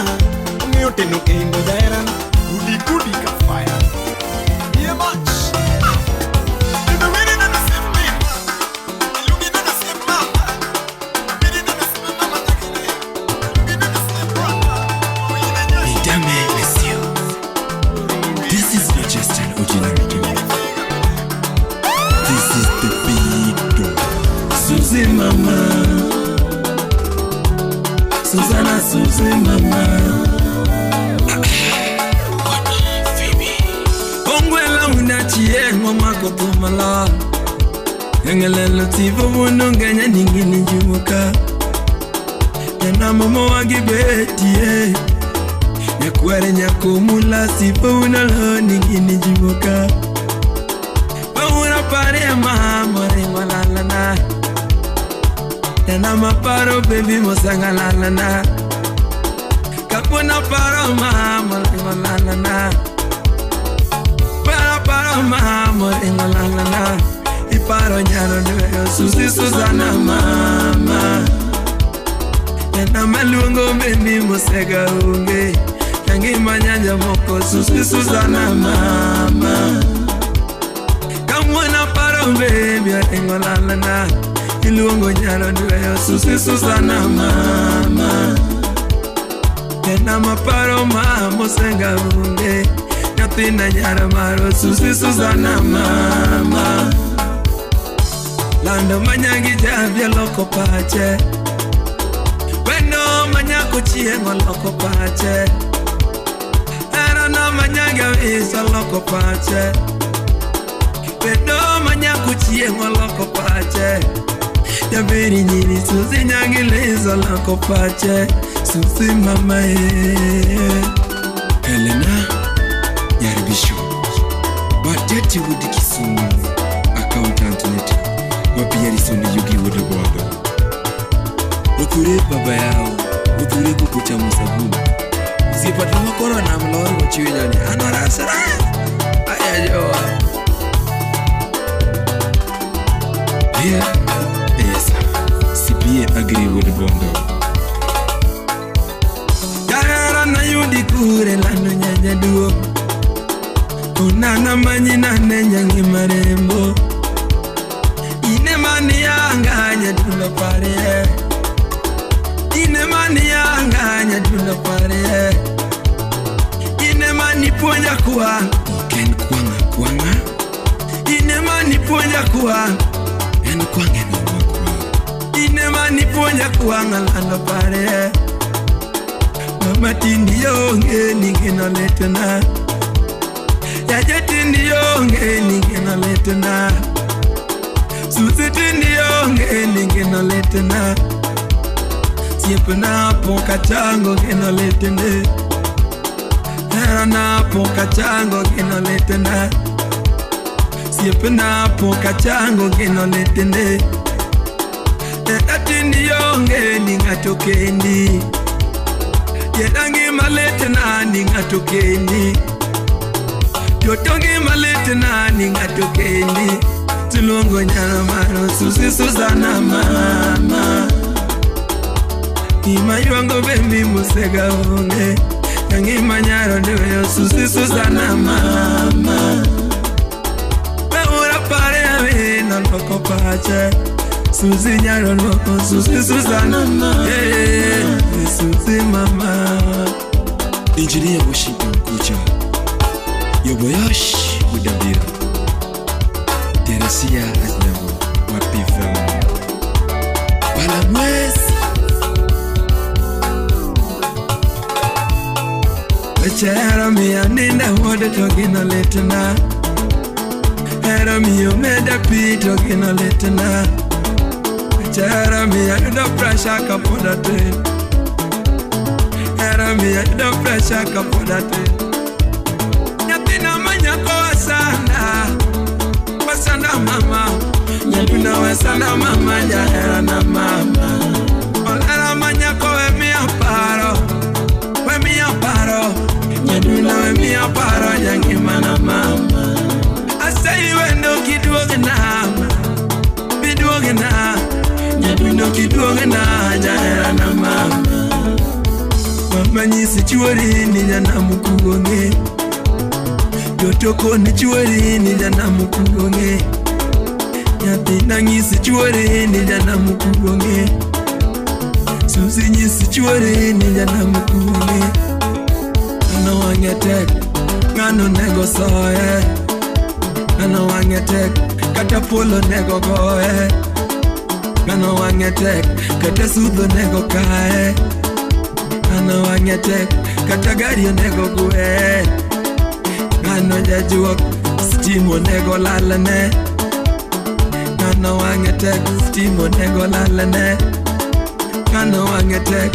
Ongeo tendo kendo jairana Goody goody ka fire Yeah much Kendo wini na nasimbi Ilungi na nasimbi mama Wini na nasimbi mama nakile Ilungi na nasimbi mama Mesdames, messieurs, this is not just an ordinary day. This is the big day. Suzy mama, Susanna Suzy mama. Ongwela unachie ngoma kotumala. Engelelo tivo munonganya ningini njuka. Yana momo wagibeti Nyakware nyakumula sipo unalo ningini njuka. Paura pare mahamore malalana. Yana maparo baby mosanga lalana. Kapuna paro mahamore malalana. Paro mahamore malalana. Iparo nyaro nweyo Suzy Susanna mama. Yana malungo baby mosega unge. Yangi manyanja moko Suzy Susanna mama. Kamwana paro baby atengolalana. Ilungo nyaro nweyo Suzy Susanna mama. Yana maparo mama senga unge. Yatina nyara maro Suzy Susanna mama. Lando manyangi javya loko pache. Weno manyaku chiengo loko pache. Erana manyanga visa loko pache. Weno manyaku chiengo loko pache. Yabiri nyiri Suzy nyangi liza loko pache. Suzy mama Helena Nyaribisho Bateti wudi Kisumu Accountant neti Wapiyari sondi yugi wudu bodo Ukure baba yao Ukure kukucha musabu Zipata makoro na mloro wachiwija ni Anwarasara Ayajoa Yeah Yes Sipie agri wudu bondo Yara na yudi kure lano nyanya duo Unana manyi na nenyangi marembo Inema mani yanga nyadundo pare ine mani yanga nyadundo pare ine mani puonja kwa ken kwanga ine mani puonja kwa en kwange no ine mani puonja kwa ngalando pare mama tindi yonge ningeno letena ya jetindi yonge ningeno letena Susi tindi yonge ningeno letena siempre na poca chango que no le tende era na poca chango que no le tende siempre na poca chango que no le tende era tindi yonge ninga tokendi yedangi maletena ninga tokendi yotongi maletena ninga tokendi tulongo nyana mano Susi Susana mama Ima yuango bembi musega honge Yangi manyaro dewe Susi Susana mama Beura pare ave na loko pache Susi nyaro loko Susi Susana mama Susi mama Engineer Washington Kucha Yoboyosh Udabira Teresia Aznamu Wapifem Wala mwezi Era mia ninda wode togina letena Era mio meda pito gina letena Era mia do pressure kapoda train Era mia do pressure kapoda train Nyatina manya kwa sana Wasana mama Nyaduna wasana mama ya era na mama Olera manya kwa mia paro We mia paro Nyaduna we mia paro yangi mana mama I say wendo kiduoge na Biduoge na Nyaduna kiduoge na Jahera na mama Mama nyisi chuori ni jana mukugonge Yotoko ni chuori ni jana mukugonge Nyatina nyisi chuori ni jana mukugonge Susi nyisi chuori ni jana mukugonge Ano wangetek, ngano nego soe Ano wangetek, kata polo nego goe Ano wangetek, kata sudho nego kae Ano wangetek, kata gari nego gue Ano jajuok, stimo nego lalane Ano wangetek, stimo nego lalane Ano wangetek,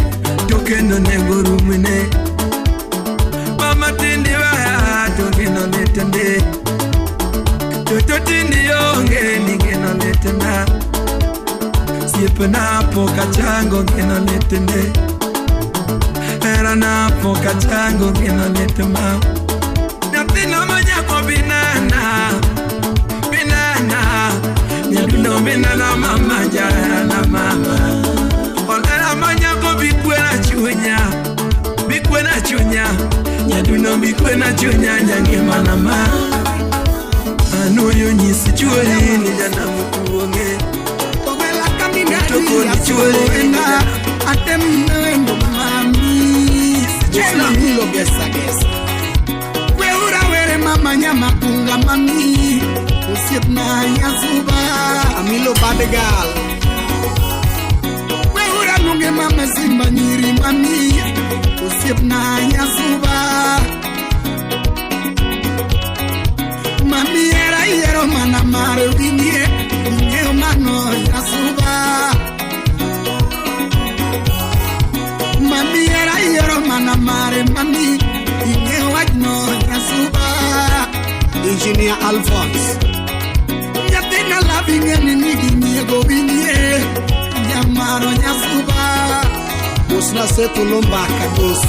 tokeno nego rumine Mama tindi wa togino letende Toto tindi yonge ningeno letena Siepe na poca chango ngeno letende Era na poca chango ngeno letema Natina manyako binana Binana Nyaduno binana mama jara na mama Olera manyako bikwena chunya Bikwena chunya Nyaduno bikwena chunya nyangi manama Ano yo nyisi chuori ni jana mukuonge Ogela kamina Toko ni chuori ni Atem mwendo mami Jela hilo gesa gesa Weura were mama nyama kunga mami Usiep na yazuba Amilo badegal Weura nunge mama simba nyiri mami Usiep na yazuba Mami era yero mana mare winye Winye mano yazuba Mami era yero mana mare mami Winye wajno yazuba Engineer Alphonse Nyatina la vinye nigi nyego winye Nyamaro yazuba Musna setu lomba kadosi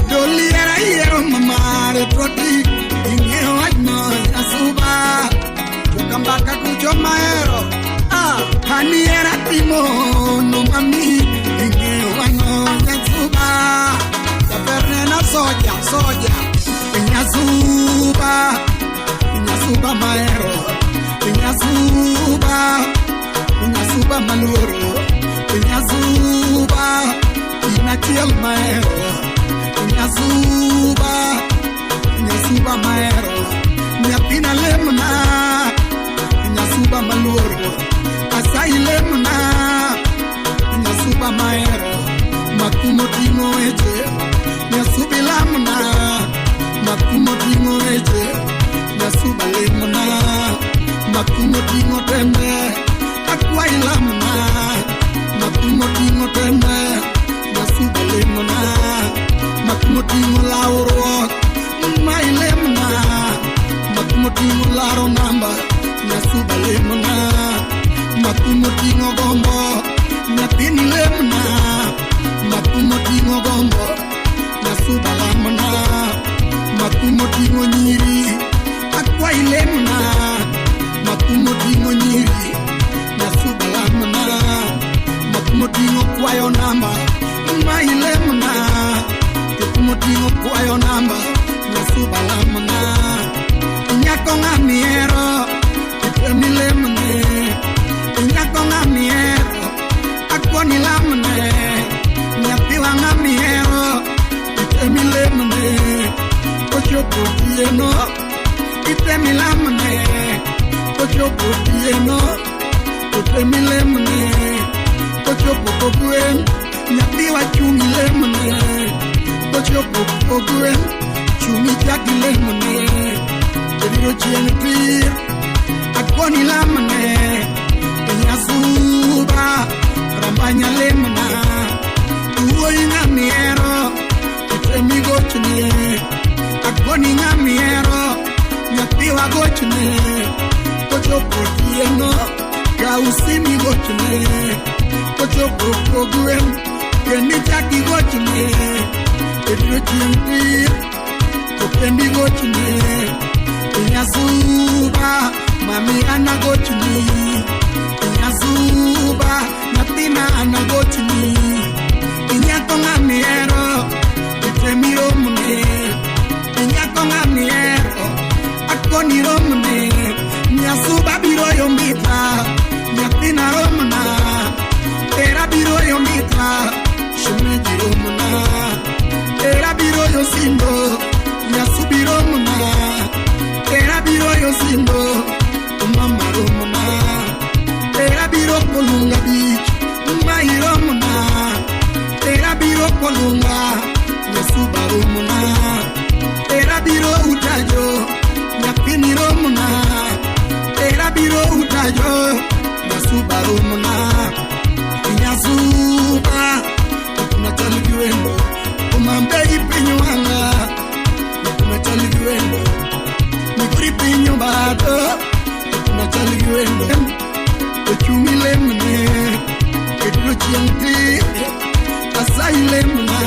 Doli era yero mamare troti Inge wajno yasuba Chokambaka kucho maero Hani era timo no mami Inge wajno yasuba Saperne na soja Yasuba maero Yasuba achiel maero Nyasuba Nyasuba maero Nyathina lemna Nyasuba maluoro Asai lemna Nyasuba maero Makumo timo eche Nyasubi lamna Makumo timo eche Nyasuba lemna Makumo timo tembe Akwai lamna Makumo timo tembe Nyasuba lemna Makumo timo lauro Mai lemna Makumo timo laro namba Nyasuba lemna Makumo timo gombo Nyathini lemna Makumo timo gombo Nyasuba lamna Makumo timo nyiri Akwai lemna Makumo timo nyiri Nyasuba lamna Makumo timo kwayo namba Mai lemna Makumo timo kwayo namba Nyasuba lamna Nyako ngamiero Itemi lemne Nyako ngamiero Akwani lamne Nyathiwa ngamiero Itemi lemne Ochopo tieno Itemi lamne Ochopo tieno Itemi lemne Ochopo kogwen Nyathiwa chungi lemne Ochopo kogwen Chungi jagi lemne Ediro chien tir Akwani lamne Nyasuba Rambanya lemna Uoi ngamiero Itemi gochne Akwani ngamiero Nyathiwa gochne Ochopo tieno Kausimi gochne Ochopo kogwen Kendi jagi gochne Ediro chien tir Kendi gochne Nyasuba Mami ana gochne Nyasuba Nathina ana gochne Inyako ngamiero Itemi romne Inyako ngamiero Akoni romne Nyasuba biro yombita Nyathina romna Era biro yombita Shemeji romna Era biro yosindo Nyasubi romna Era biro yosindo Mama romna Era biro kolunga bich Mai romna Era biro kolunga Nyasuba romna Era biro utajo Nyapini romna Era biro utajo Nyasuba romna Nyasuba Natali giwendo Umambegi pinyo wanga Natali giwendo Nikuri pinyo bado Natali giwendo Ochumi lemne Kedro chianti Asai lemna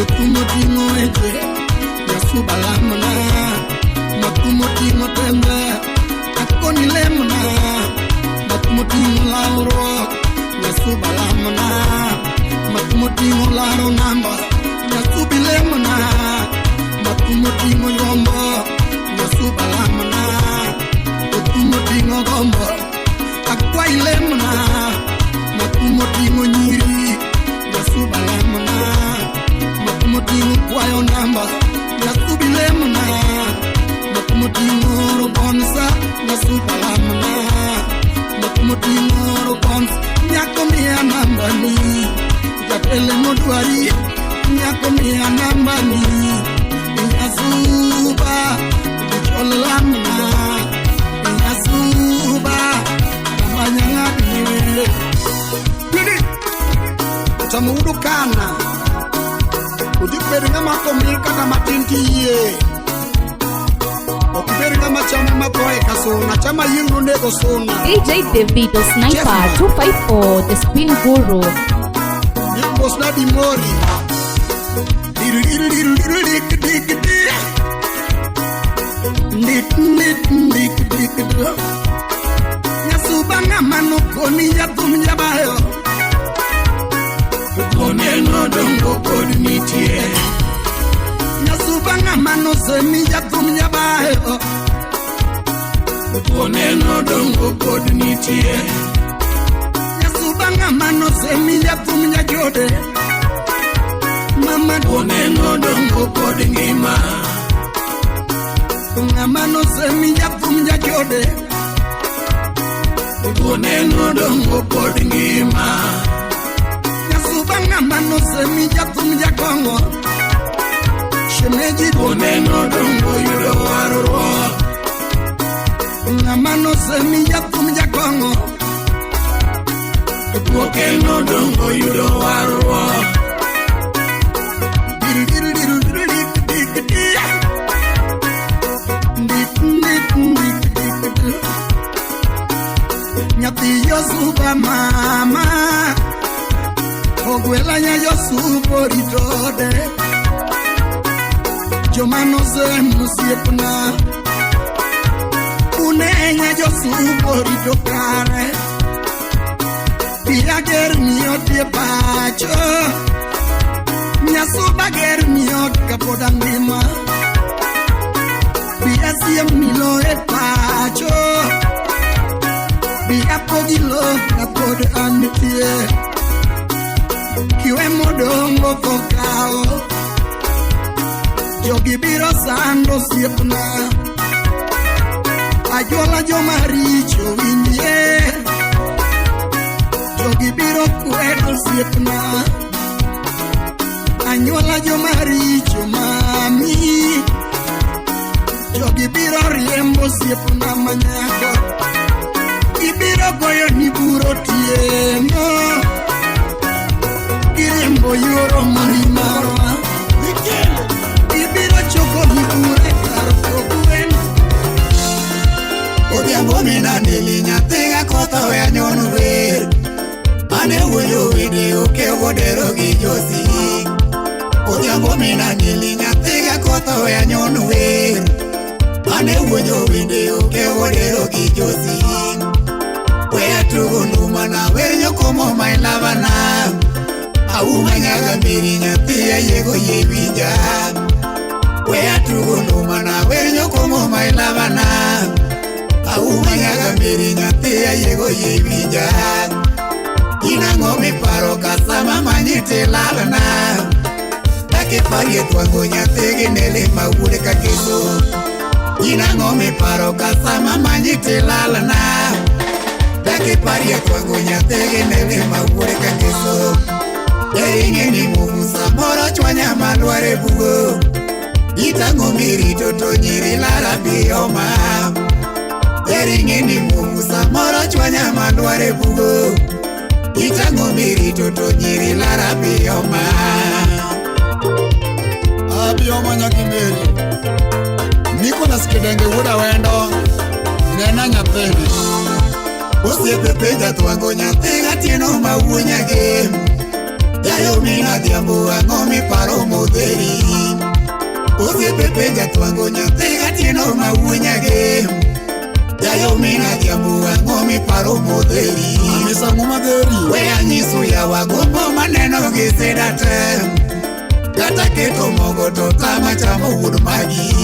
Okumo timo eche Nyasuba lamna Makumo timo tembe Akoni lemna Makumo timo lauro Nyasuba lamna Makumo timo laro namba Nyasubi lemna Makumo timo yombo Nyasuba lamna Okumo timo gombo Akwai lemna Makumo timo nyiri Nyasuba lamna Makumo timo kwayo namba Nyasubi lemna Makumo timo robonsa Nyasuba lamna Makumo timo robonsa Nyako mia namba ni Japele modwari Nyako mia namba ni Nyasuba Chol lamna Nyasuba Manyangabire Tamudu kana Udiperi ngama komika na matintiye Okiberi ngama chama makoe kasona Chama yungu nego sona DJ Davido Sniper 254 The Spin Guru Yikos na dimori Nyasuba ngamano koni yatum yabayo Koneno dongo kodi nitie Nyasuba ngamano semi yatum yabayo Koneno dongo kodi nitie Nyasuba ngamano semi yatum yajode Oneno dongo pod ngima. Ng'ama nosemi jathum jachode. Oneno dongo pod ngima. Nyasuba ng'ama nosemi jathum jakongo. Shemeji oneno dongo yudo warruok. Ng'ama nosemi jathum jakongo. Oneno dongo yudo warruok. Nyathi Yosuba mama Ogwela nya Yosuba ritode Jomano se musiepna Unenya Yosuba ritokare Pia ger miot ye pacho Nyasuba ger miot kapoda ngima Pia siem nilo e pacho Bia pogilo na pod anitie Kiwe modongo kokao Jogi biro sando siepna Ajola jo maricho winye Jogi biro kwedo siepna Anyola jo maricho mami Jogi biro riembo siepna manyako Ibiro goyo ni buro tieno Irembo yoro mani marwa Ibiro choko ni bure karo kwen Odhiambo mina nili nyathiga kotho ya nyonu ver Ane wuyo video ke wodero gi josi Odhiambo mina nili nyathiga kotho ya nyonu ver Ane wuyo video ke wodero gi josi Wea tugo numa na wenyo komo mailava na Auma nyaga miri nyathia yego yewinja Wea tugo numa na wenyo komo mailava na Auma nyaga miri nyathia yego yewinja Ina ngomi paro kasama manyite lalana Dake parie twango nyathigi nele maule kakeso Ina ngomi paro kasama manyite lalana Dake parie twango nyathigi nele maule kakeso Eringe ni mugusa moro chwanya malware bugo Itango mirito to nyiri lara biyoma Eringe ni mugusa moro chwanya malware bugo Itango mirito to nyiri lara biyoma Biyoma nyakimeri Nicholas Kidenge wuda wendo Nena nyathini Usiepe peja twango nyathiga tieno mawunya game Yayo mina diambo angomi paro moderi Usiepe peja twango nyathiga tieno mawunya game Yayo mina diambo angomi paro moderi Amisa ngumaderi Wea nyisu ya wagombo maneno gisedate Kata keto mogo to tama chamo wood magi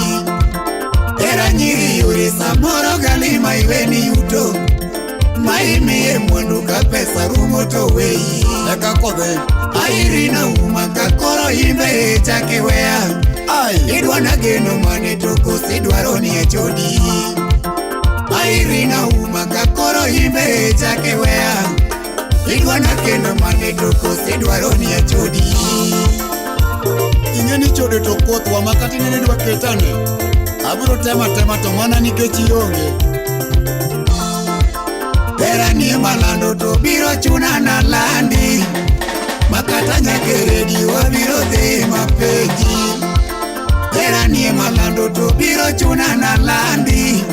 Era nyiri yuri samoro galima iweni yuto Maimie mwendu ka pesa rumo to wei Eka kode Airina umaka koro himbe chake wea Idwana geno mane toko sidwaro ni echodi Airina umaka koro himbe chake wea Idwana geno mane toko sidwaro ni echodi Ingeni chode tokoth wa makati nene dwa ketane Aburo tema to mana nikechi yonge Pera ni malando to biro chuna na landi Makata nyake redio biro de mapeji Pera ni malando to biro chuna na landi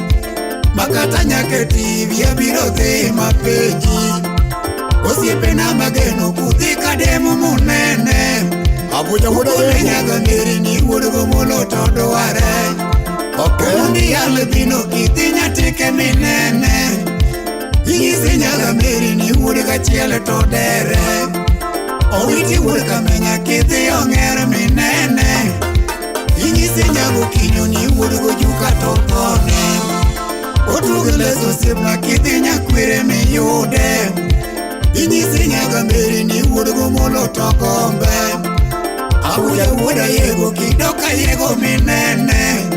Makata nyake TV biro de mapeji Osiepe na mageno kuthika demo munene Abuja wuda wewe nyaga meri ni wudugo mulo todo ware Undi albino kitinya teke minene Ingisi nyaga meri ni wuduga chiele todere Owiti wuduga menya kiti yongere minene Ingisi nyago kinyo ni wudugo juka tokone Otugileso sipna kitinya kwire miyude Ingisi nyaga meri ni wudugo mulo tokombe Abuja Winjo ka yego minene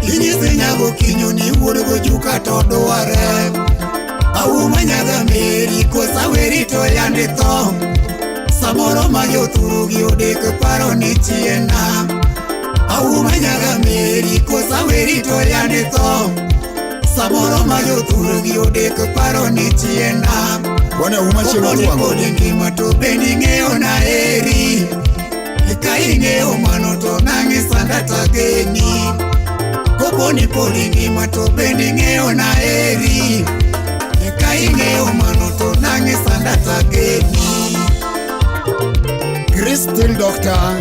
Inyisi nyago kinyo ni wuodo juka to dware Auma nyaga meri kosa werito yande tho Samoro ma yothuru gi odek paro ni chiena Auma nyaga meri kosa werito yande tho Samoro ma yothuru gi odek paro ni chiena Wana uma chelo tuango Kodi ngima to bendi ngeo na eri Ika ingeo mano to nangi sanda tageni Koponi podi ngima to bendi ngeo na eri Ika ingeo mano to nangi sanda tageni Crystal Doctor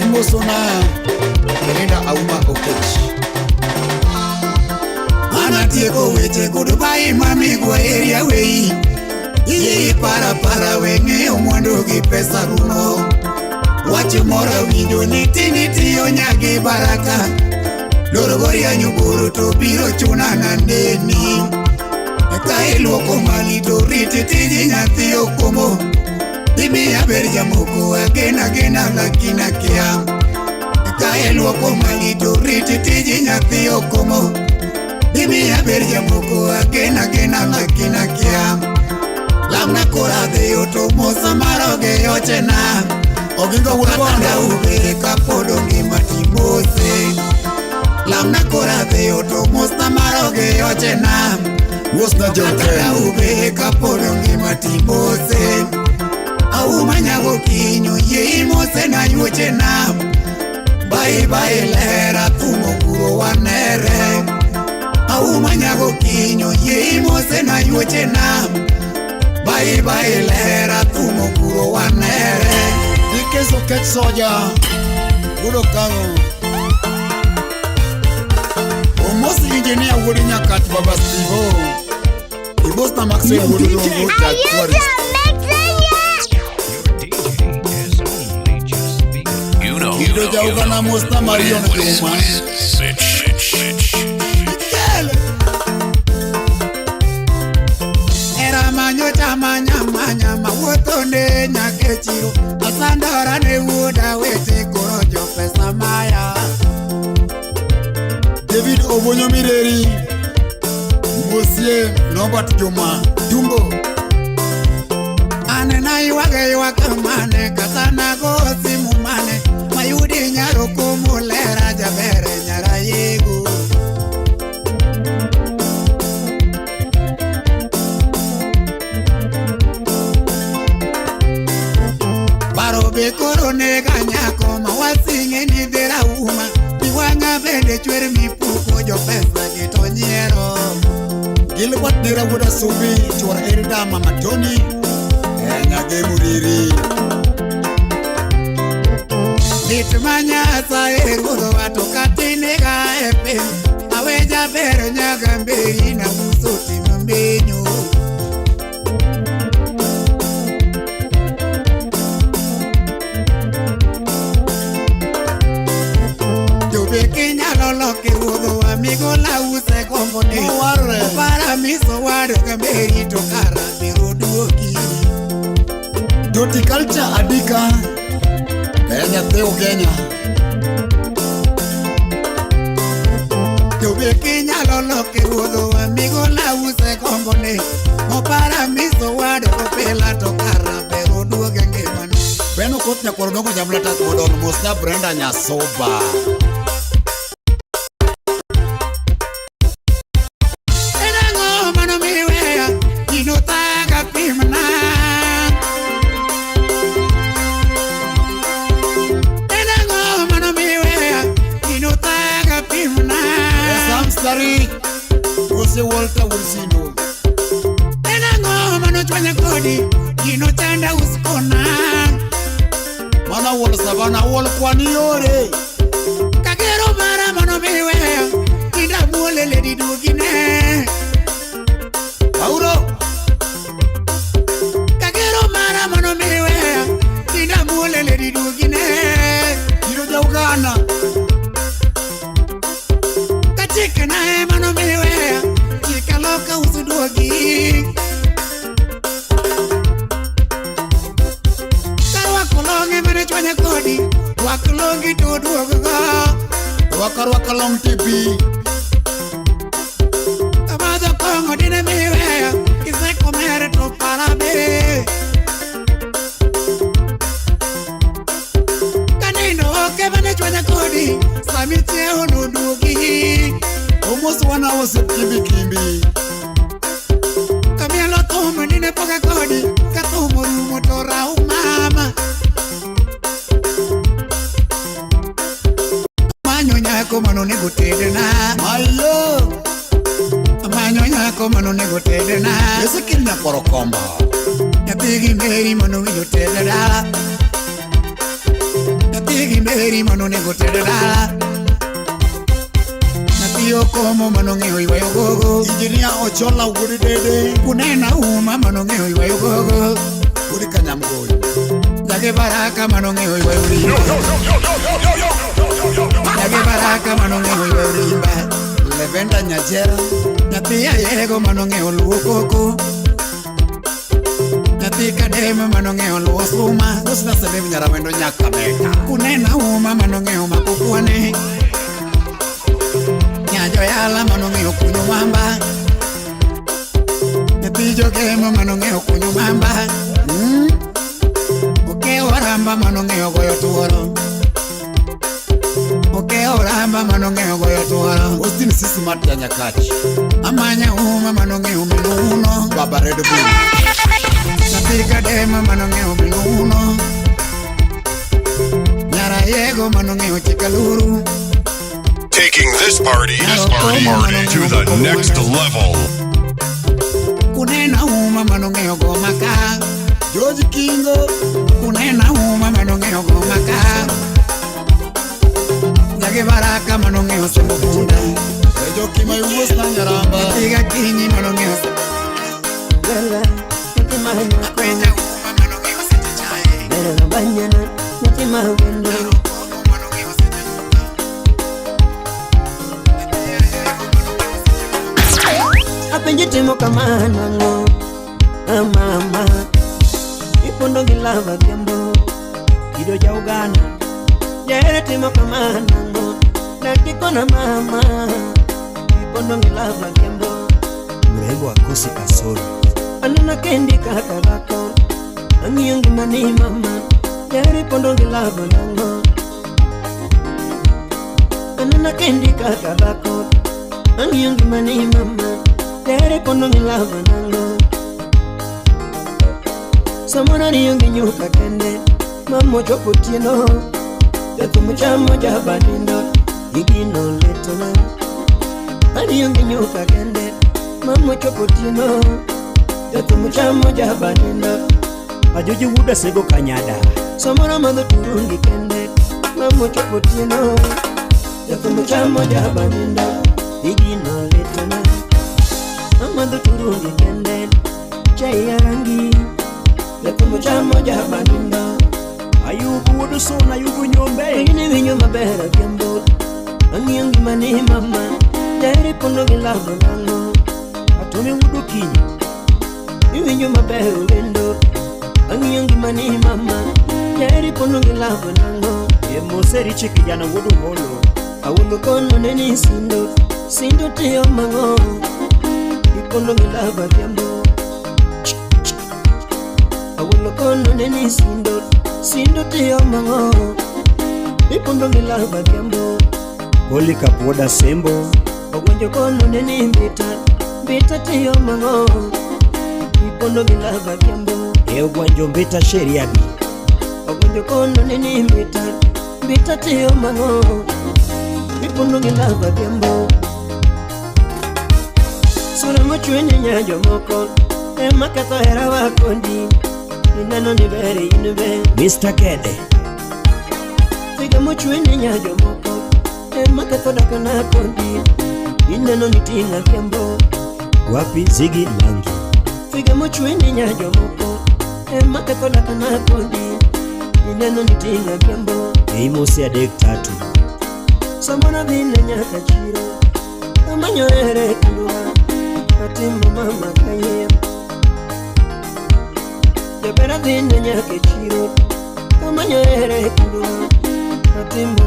Imosona Belinda Auma Okech Ana tieko weche goodbye mami gwa area wei Iyi para wenge umwando gi pesa rumo Wacho mora winjo niti onyagi baraka Loro goria nyuburu to biro chuna nandeni Eka iluoko mali to riti tiji nyathi okomo Dimi aber jamoko agena lakina kia Eka iluoko mali to riti tiji nyathi okomo Dimi aber jamoko agena lakina kia Lamna kora de yoto mosa maroge yochena Ogingo wakanda ube kapodo ngima timose Lamna kora de yoto mosa maroge yochena Wakanda ube kapodo ngima timose Auma nyago kinyo ye mose na yochena Bye lera tumo kuro wanere Auma nyago kinyo ye mose na yochena Bye lera tumo kuro wanere Dikeso kech soja Gudo kango Omosi engineer wodi nyakati baba Steve Ibos na Maxwell wodi longo ta tourist You know Ido jauga na Mosta Marion Duma Manyama wotone nyakechiro Asandora ne wuda wete korojo pesa maya David Obonyo Mireri Monsieur Nobat Juma Jumbo Ane na iwaka mane Katana gosi mumane Mayudi nyaro kumulera jabere nyara yegu Korone kanyako mawasinge ni dera uma Iwanga bende chwere mipuko jo pesa gito nyero Gilbert dera wuda subi chwara erida mama Tony Nyage muriri Nitumanya sa erudo wato katine ga epe Aweja bere nyaga mberi na musoti mbenyo Amigo la use compone Para miso wado kamberi tokara Biruduoki Doti culture adika Kenya teo Kenya Jobe Kenya lolo kirudo Amigo la use compone Para miso wado kopela tokara Biruduoki ngemani Beno kutnya koronoko jamlata kodon Mosta Brenda Nyasoba Walter Wilsino Enango mano chwanya kodi Gino tanda uskona Mana wol savana wol kwani yore Kakero mara mano miwe Inda mwole ledi dugine Auro Kakero mara mano miwe Inda mwole ledi dugine Gino jaugana Kachike nae mano miwe Loka usudogi Karwa kolonge mene chwanya kodi Rwak longi to duoga Rwak long tipi Amado kongo dine miwe Kise komere to parabe Kanino kebane chwanya kodi Samitye ono duogi Almost 1 hour sip kimbi Kamielo tumo nine poka kodi Katumo rumo tora umama Nyako mano nego tedena Ayo Amanyo nyako mano nego tedena Yese kilna korokomba Nyapigi meri mano wiyo tedena Nyapigi meri mano nego tedena Napiyo komo mano ngeho iwayo gogo Injinia ochola uguri dede Kunena uma mano ngeho iwayo gogo Uri kanyamgoyo Jage baraka mano ngeho iwayo uriyo Yage baraka manonge rimba Levenda nyachera Nyapia yego manonge luokoko Nyapika dema manonge luosuma Kusna sebebi nyarawendo nyaka meka Kunena uma manonge makukuane Nyajo yala manonge kunyo mamba Nyapijo kema manonge kunyo mamba Uke waramba manonge goyo tuoro Oke oramba manonge goyo tuara Austin sisi mati ya nyakati Amanya uma manonge uminuno Baba Red Bull Napika dema manonge uminuno Nyara yego manonge uchikaluru Taking this party to the next level. Kunena uma manonge gomaka George Kingo Kunena uma manonge gomaka Yage baraka manonge osembo bunda Ejo kima yuwos na nyaramba Tiga kinyi manonge Gala, natima hanya Kwenya uma manonge osete chae Mera na banyana, natima wendo Apenje temo kamana ngo Mama Ipondo gilava gembo Kido ja ugana Jere temo kamana ngo Nakikona mama Ipondo gilava gembo Mrego akosi kasoro Anuna kendi kaka bako Angiyongi mani mama Jere pondo gilava ngo Anuna kendi kaka bako Angiyongi mani mama Jere pondo gilava ngo Samona ni yongi nyuka kende Mamo chopo tieno Tetu mchamo jabadindo Igino letona Ani yongi nyuka kende Mamo chopo tieno Tetu mchamo jabadindo Ajoji wuda sego kanyada Samona mando turungi kende Mamo chopo tieno Tetu mchamo jabadindo Igino letona Mando turungi kende Chai ya rangi Letumu chamo jabaninda Ayubu wudu sona yubu nyombe Ngine vinyo mabera kiambo Angiyongi mani mama Jari pondo gilavo nango Atumi wudu kinyo Vinyo mabera ulendo Angiyongi mani mama Jari pondo gilavo nango Emo seri chiki jana wudu holo Awulu kono neni sindo Sindo tiyo mango Ipondo gilavo kiambo Awolo kono neni sindo tiyo mango Ipondo ngilava diambo Holi kapuoda sembo Ogonjo kono neni mbita tiyo mango Ipondo ngilava diambo Ogwanjo mbita sheriabi Ogonjo kono neni mbita tiyo mango Ipondo ngilava diambo Sura mochweni nyajo moko Ema kato hera wakondi Inano ni bere inube Mr. Kede Figa mochweni nyajo moko Ema kato daka na kondi Inano ni tinga kiambo Wapi Ziggy Langi Figa mochweni nyajo moko Ema kato daka na kondi Inano ni tinga kiambo Eimo siya dek tatu Samona vile nyaka chiro Amanyo ere kulua Atimu mama kaye Jabera dhine nyake chiro Kamanyo ere kulua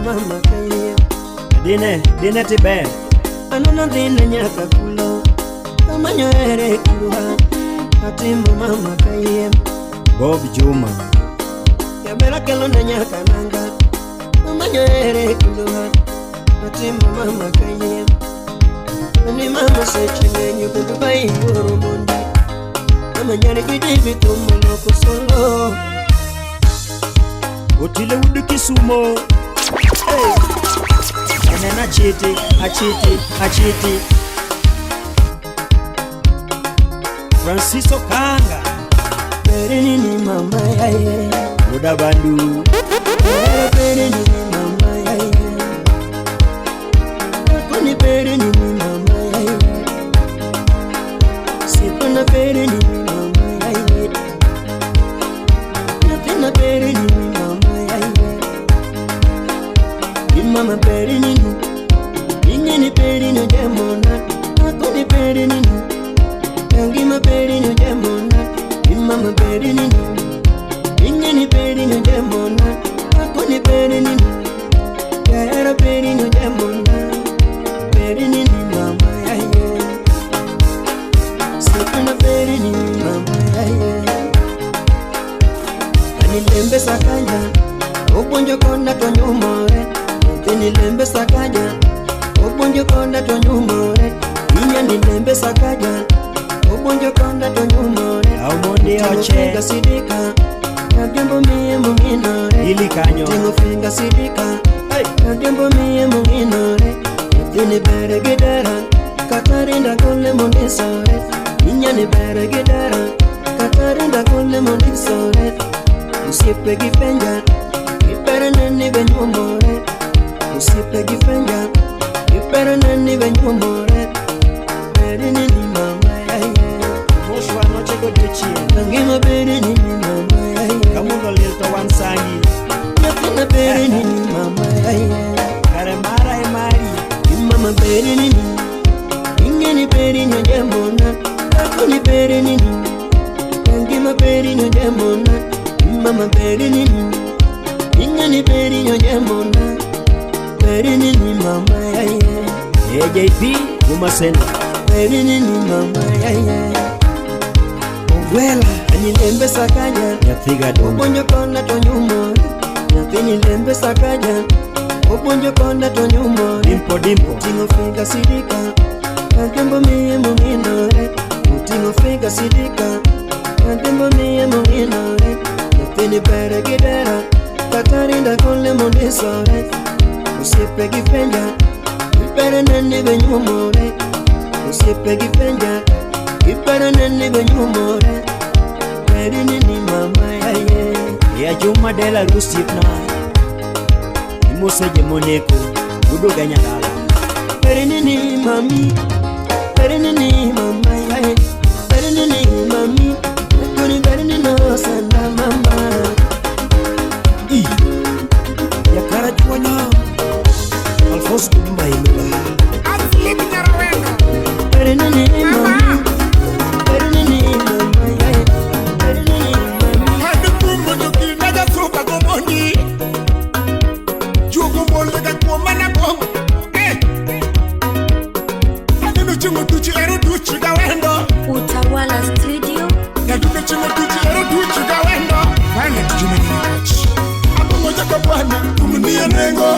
mama kaya Dine tibe Anuna dine nyaka kulo Kama nyoere kuha Atimu mama kaya Bob Juma Yabera kelo na nyaka nanga Kama nyoere kuha Atimu mama kaya Nani mama seche nyo kukubai uru mundi Kama nyari kidivi tumuloko solo Otile wudu Kisumo Hey Enena achiti Francisco Kanga Perini ni mama yaye Muda bandu Perini ni mama yaye Kuni perini ni mama yaye Sipuna perini ni mama yaye Napina perini ni mama yaye Mama perini ni Inyeni perini jamona Kuni perini ni Yangima perini jamona Mama perini ni Inyeni perini jamona Kuni perini ni Yara perini jamona Perini ni mama yaye Sipuna perini ni mama yaye Anilembe sakanya Ubonjo konda tonyumore Nilembe sakaja Obonjo konda tonyumore Inya nilembe sakaja Obonjo konda tonyumore Aumondi oche Tingo sidika Nagembo miye munginore Ili kanyo Tingo finga sidika Nagembo miye munginore Nitini bere gidera Katarinda kule mundisore Inya ni bere gidera Katarinda kule mundisore Usipe gifenja Ipere neni benyumore Usipe gifenja Ipere neni benyumore Perini ni mama yaye Moshwa noche koduchie Nangima perini ni mama yaye Kamundo lilto wansangi Yakina perini ni mama yaye Karemara emari Imama perini ni Ingeni perini ojemona Akuni perini ni Nangima perini ojemona Imama perini ni Ingeni perini ojemona Perini ni mama yaye AJP Kumasena Perini ni mama yaye Owela Anilembe sakaja Nyathiga domo Obonjo konda tonyumore Nyathini lembe sakaja Obonjo konda tonyumore Dimpo Tingo figa sidika Nagembo miye munginore Utingo figa sidika Nagembo miye munginore Nyathini bere gidera Katarinda kule mundisore Usipe gifenja Ipere neni benyumore Usipe gifenja Ipere neni benyumore Perini ni mama yaye Ya Juma Dela Rusipna Imose jemoneko Uduga nyadala Perini ni mami Perini ni mama yaye Perini ni mami Kuni perini no sanda mama Ya kara juanya Alphonse Kumba iluba Aslipi nyarawena Perini ni mami Perini ni mama yaye Perini ni mami Hadi kumuduki naga suka kumondi Jugu molega kumana bongo Hadi nuchingu tuchi eru tuchi gawendo Utawala Studio Hadi nuchingu tuchi eru tuchi gawendo Wana tujume nikachi Jaka bwana tumunie nengo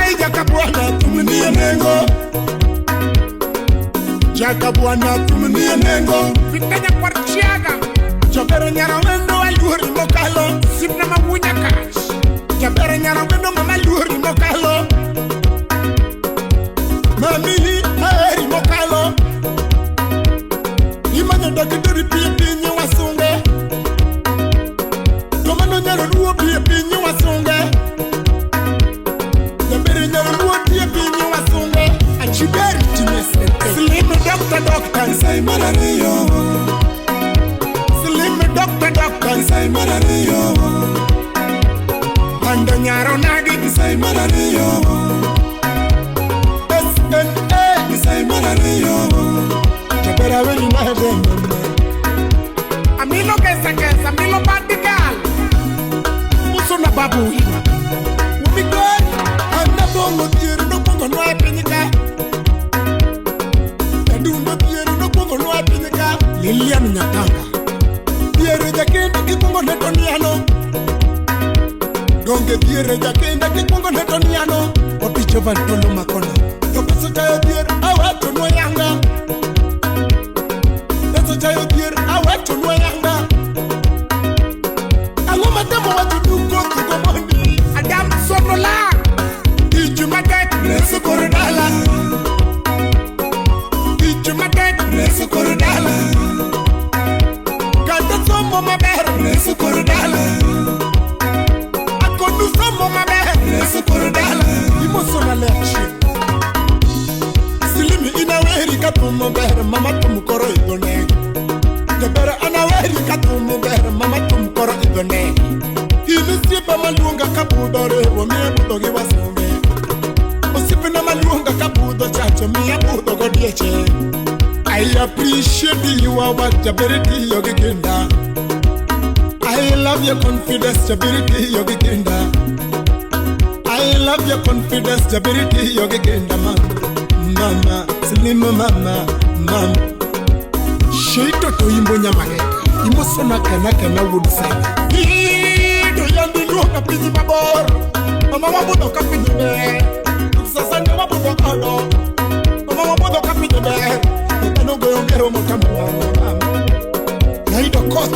Ai jaka bwana tumunie nengo Jaka bwana tumunie nengo Vitanya kwa chiaga Jabere nyara wendo aluri mokalo Sipna mabunya kash Jabere nyara wendo mama aluri mokalo Mami haeri mokalo Imanya dakidori pia pinyo wasunge Tomano nyaro luo pia pinyo wasunge Jabere nyaro luo pia pinyo wasunge Achiberi timesete Slim doctor Nsai marariyo Slim doctor Nsai marariyo Ando nyaro nagi Nsai marariyo SNA Nsai marariyo Jabere wili na hedenge Amilo kesa Amilo badigal Muso na babu hima kikungo netoniano Donge diere jakenda kikungo netoniano Opicho vantolo makona Yopeso chayo dier aweto noyanga Peso chayo dier aweto noyanga Ango matemo watu duko tukomondi Adam sonola Ichumatek nesu korodala Ichumatek nesu korodala Kata somo maber nesu korodala Akondu somo maber nesu korodala Imosona lechi Silimi inaweri katumo ber mama tumukoro idone Jabera anaweri katumo ber mama tumukoro idone Inisipa maluonga kabudore wamiya budo gi wasume Osipina maluonga kabudo chacho miya budo godieche I appreciate you what Jaberi yogi kinda I love your confidence Jaberi yogi kinda I love your confidence Jaberi yogi kinda mama slim mama Shito to imbo nyamareka Imbo sona kena woodside Luka piti mabor Mama wabudo kapiti be Sasane wabudo kado Mama wabudo kapiti be Utano goyo ngero motamu Naido kot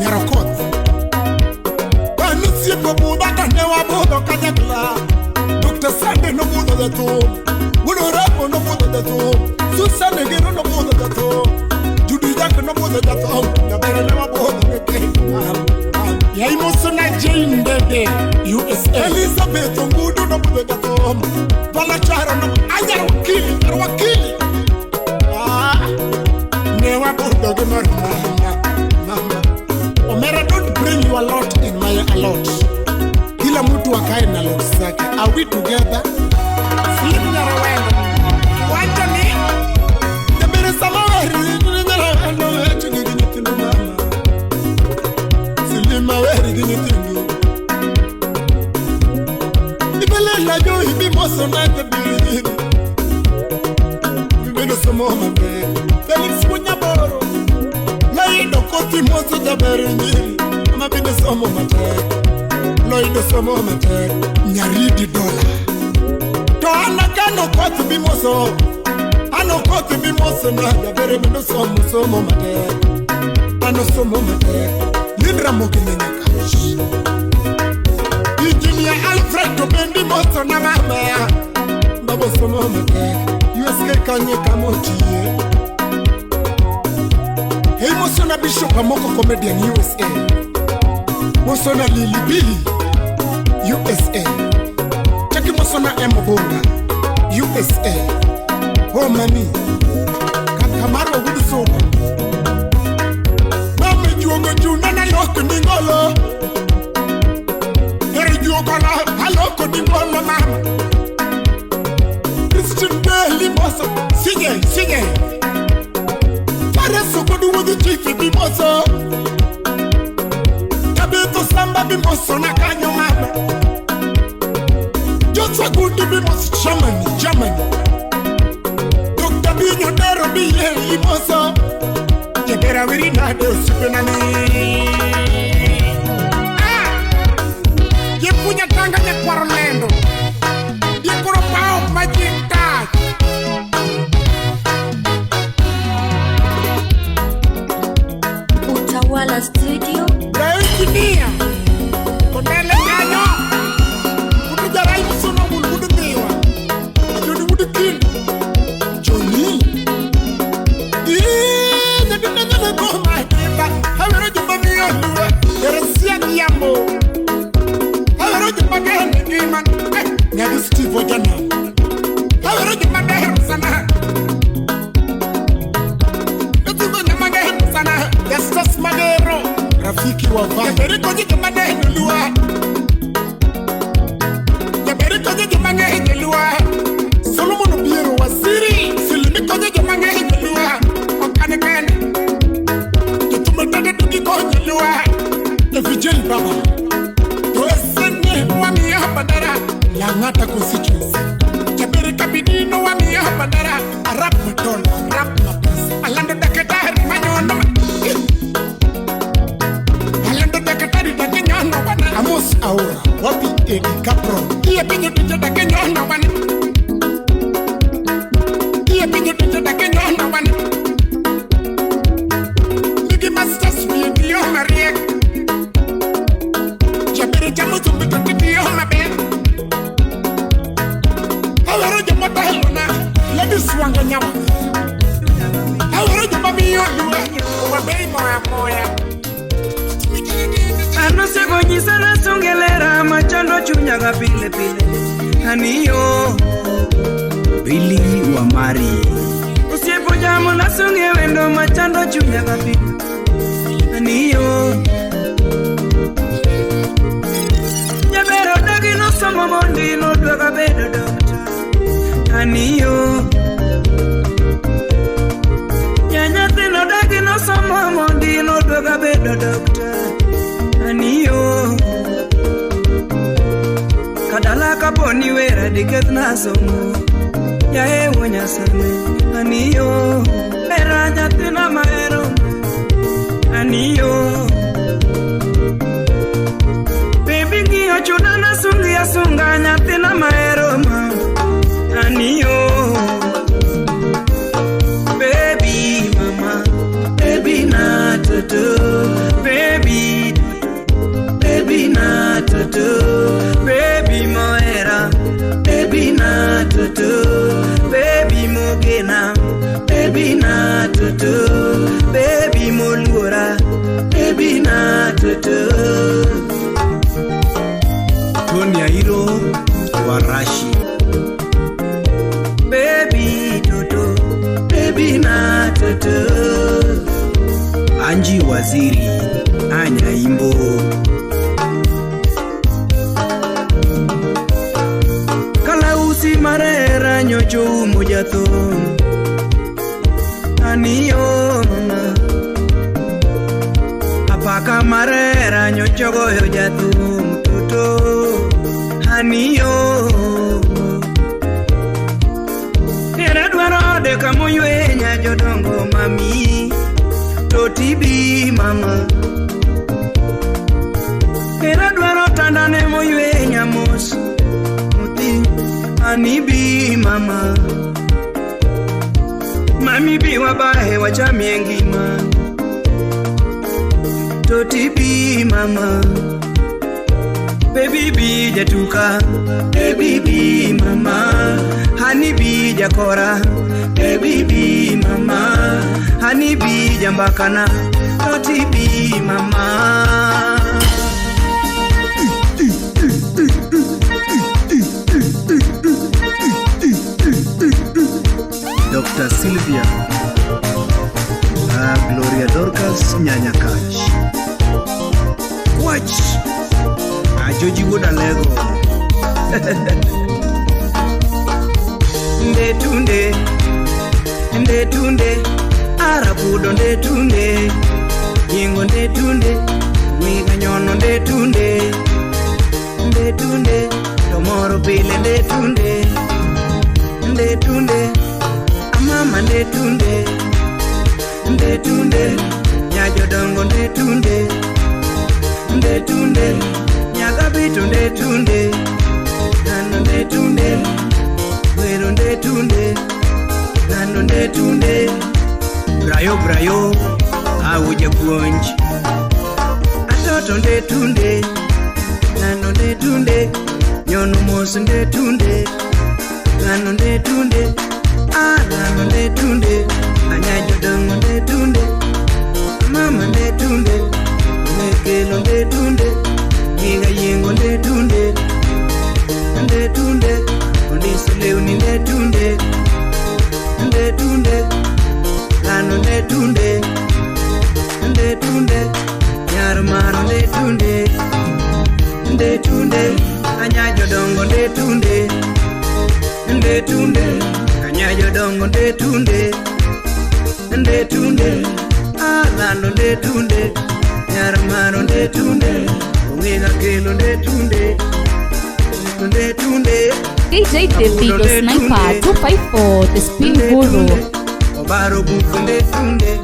Nyaro kot Banusi bubuda kane wabudo kanyakla Dr. Sande no budo dato Wudo rapo no budo dato Susane gero no budo dato Judy Jack no budo dato Yabere ne wabudo kete Ya imosona Jane Dede USA Elizabeth Ngudu no budo gatom Vala charo no Anyar wakili Newa budo gemar mama Omera don't bring you a lot in my a lot Kila mtu wakae na lot zake Are we together? Slim nyarawendo Wanja ni Jabere samawari Nyarawendo Chigiri nyitinu mama Maweri ginitindu Ibele la jo ibi moso na te bini Ibele somo mabe Felix Munyaboro Laido koti moso jaberi njiri Ama bine somo mate Laido somo mate Nyaridi dola To anakano koti bimoso Ano koti bimoso na jaberi bine somo mate Ano somo mate Nindra mokinenye kashi Engineer Alfred Bendi moto na mama Babo somo mate USK kanye kamochie Hey mosona Bishop Amoko comedian USA Mosona Lily Billy USA Chaki mosona Mbonga USA Oh mami Kakamaro gudu soba Juogo juna na loko ningolo Eri juogo na haloko ningolo mama Christian Daly moso Sige Fare sokodu wudu chifi bimoso Kabito samba bimoso na kanyo mama Jotwa gudu bimoso Germany Dr. Binyo Nero biye imoso Jebera wiri na de usipenani Yepunya tanga nye kwa Orlando Yekuro pao majita Utawala Studio Raisi nia Kondele kanyo Kutuja raimu suna wudu miwa Joni wudu kindu Joni Havero jumba miyonduwe Yeresia niyambo Havero jumba gehende giman Nyadu Steve Ojana Havero jumba gehende sana Yotugo nyama gehende sana Yastas Magero Rafiki wa vaya Yaberiko jumba gehende luwa Yaberiko jumba gehende luwa Solomon Biero Waziri Silimiko jumba gehende luwa Okane kene Vijay Baba Tuesene wami ya badara Langata constituency Jabiri kabidino wami ya badara Arap Madola Rap Mapasa Alando daketari manyono aura wapi eki kapro Iye pinyo pinyo da kenyo na wane Iye pinyo pinyo da kenyo na wane Ligi master sweet diyo marie Jabiri jamu tumbi tuti diyo mabe Awero jambata heluna Ladi swanga nyawa Awero jambami yonduwe Wabei moya moya Anusego nyisana sungelera machando chunyaga pile pile Aniyo Billy wa Mari Usiepo jamu na sunge wendo machando chunyaga pile Aniyo Nyabero dagi no somo mondi no dwaga bedo dokta Aniyo Nyanyate no dagi no somo mondi no dwaga bedo dokta Aniyo Kadala kaponi wera diketh nasomo Ya ewo nyasane Aniyo Era nyathina maero Aniyo Baby ngiyo chuda na sungi ya sunga nyathina maero ma Aniyo Baby mama Baby na toto Baby Baby na toto, baby moera, baby na toto, baby mogena, baby na toto, baby molura, baby na toto. Tonya Hiro Warashi, baby toto, baby na toto. Anji Waziri, Anya Imbo. Marera nyocho mujato Aniyo Apaka marera nyocho goyo jato Mtoto Aniyo Nera dwaro deka moywe nyajo dongo mami Totibi mama Nera dwaro tandane moywe nyamos Anibi mama Mami bi wabahe wachamie ngima Toti bi mama Baby bi jatuka Baby bi mama Hani bi jakora Baby bi mama Hani bi jambakana Toti bi mama Dr. Sylvia Gloria Dorcas Nyanya Cash Watch Ajoji Woda Lego Ndetunde Arabudo ndetunde Yingo ndetunde Wiga nyono ndetunde Tomoro pile ndetunde Mama ndetunde Nyajo dongo ndetunde Nyagabito ndetunde Nano ndetunde Wero ndetunde Brayo Awuje puonj Atoto ndetunde Nano ndetunde Nyono mos ndetunde Nano ndetunde Nano ndetunde Anyajo dongo ndetunde Mama ndetunde Mekelo ndetunde Yiga yengo ndetunde Ondisoleuni ndetunde Nano ndetunde Nyarmaro ndetunde Anyajo dongo ndetunde Anyajo dongo ndetunde Alano ndetunde Nyarmaro ndetunde Ongega kelo ndetunde DJ Davido Sniper 254 The Spin Guru Obaro buku ndetunde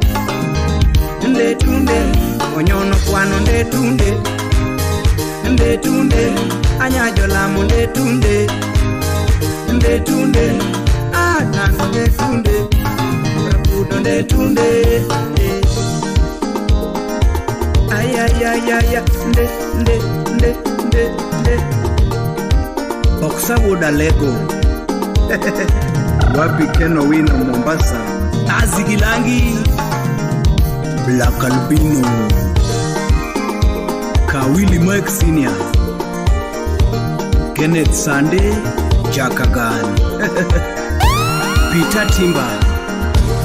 Onyono kwano ndetunde Ndetunde, anyajolamu ndetunde, ndetunde, nano ndetunde, rapudo ndetunde. Ay ay ay ay, nde. Oksa woda lego. Wapi Keno Wino Mombasa, Azigilangi, Black Albino, Kawili Mike Senior, Kenneth Sande, Jakagan, Peter Timba,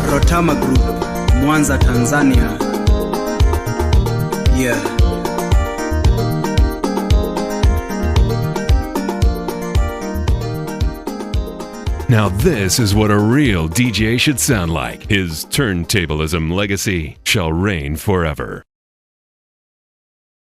Rotama Group, Mwanza, Tanzania. Yeah. Now this is what a real DJ should sound like. His turntablism legacy shall reign forever.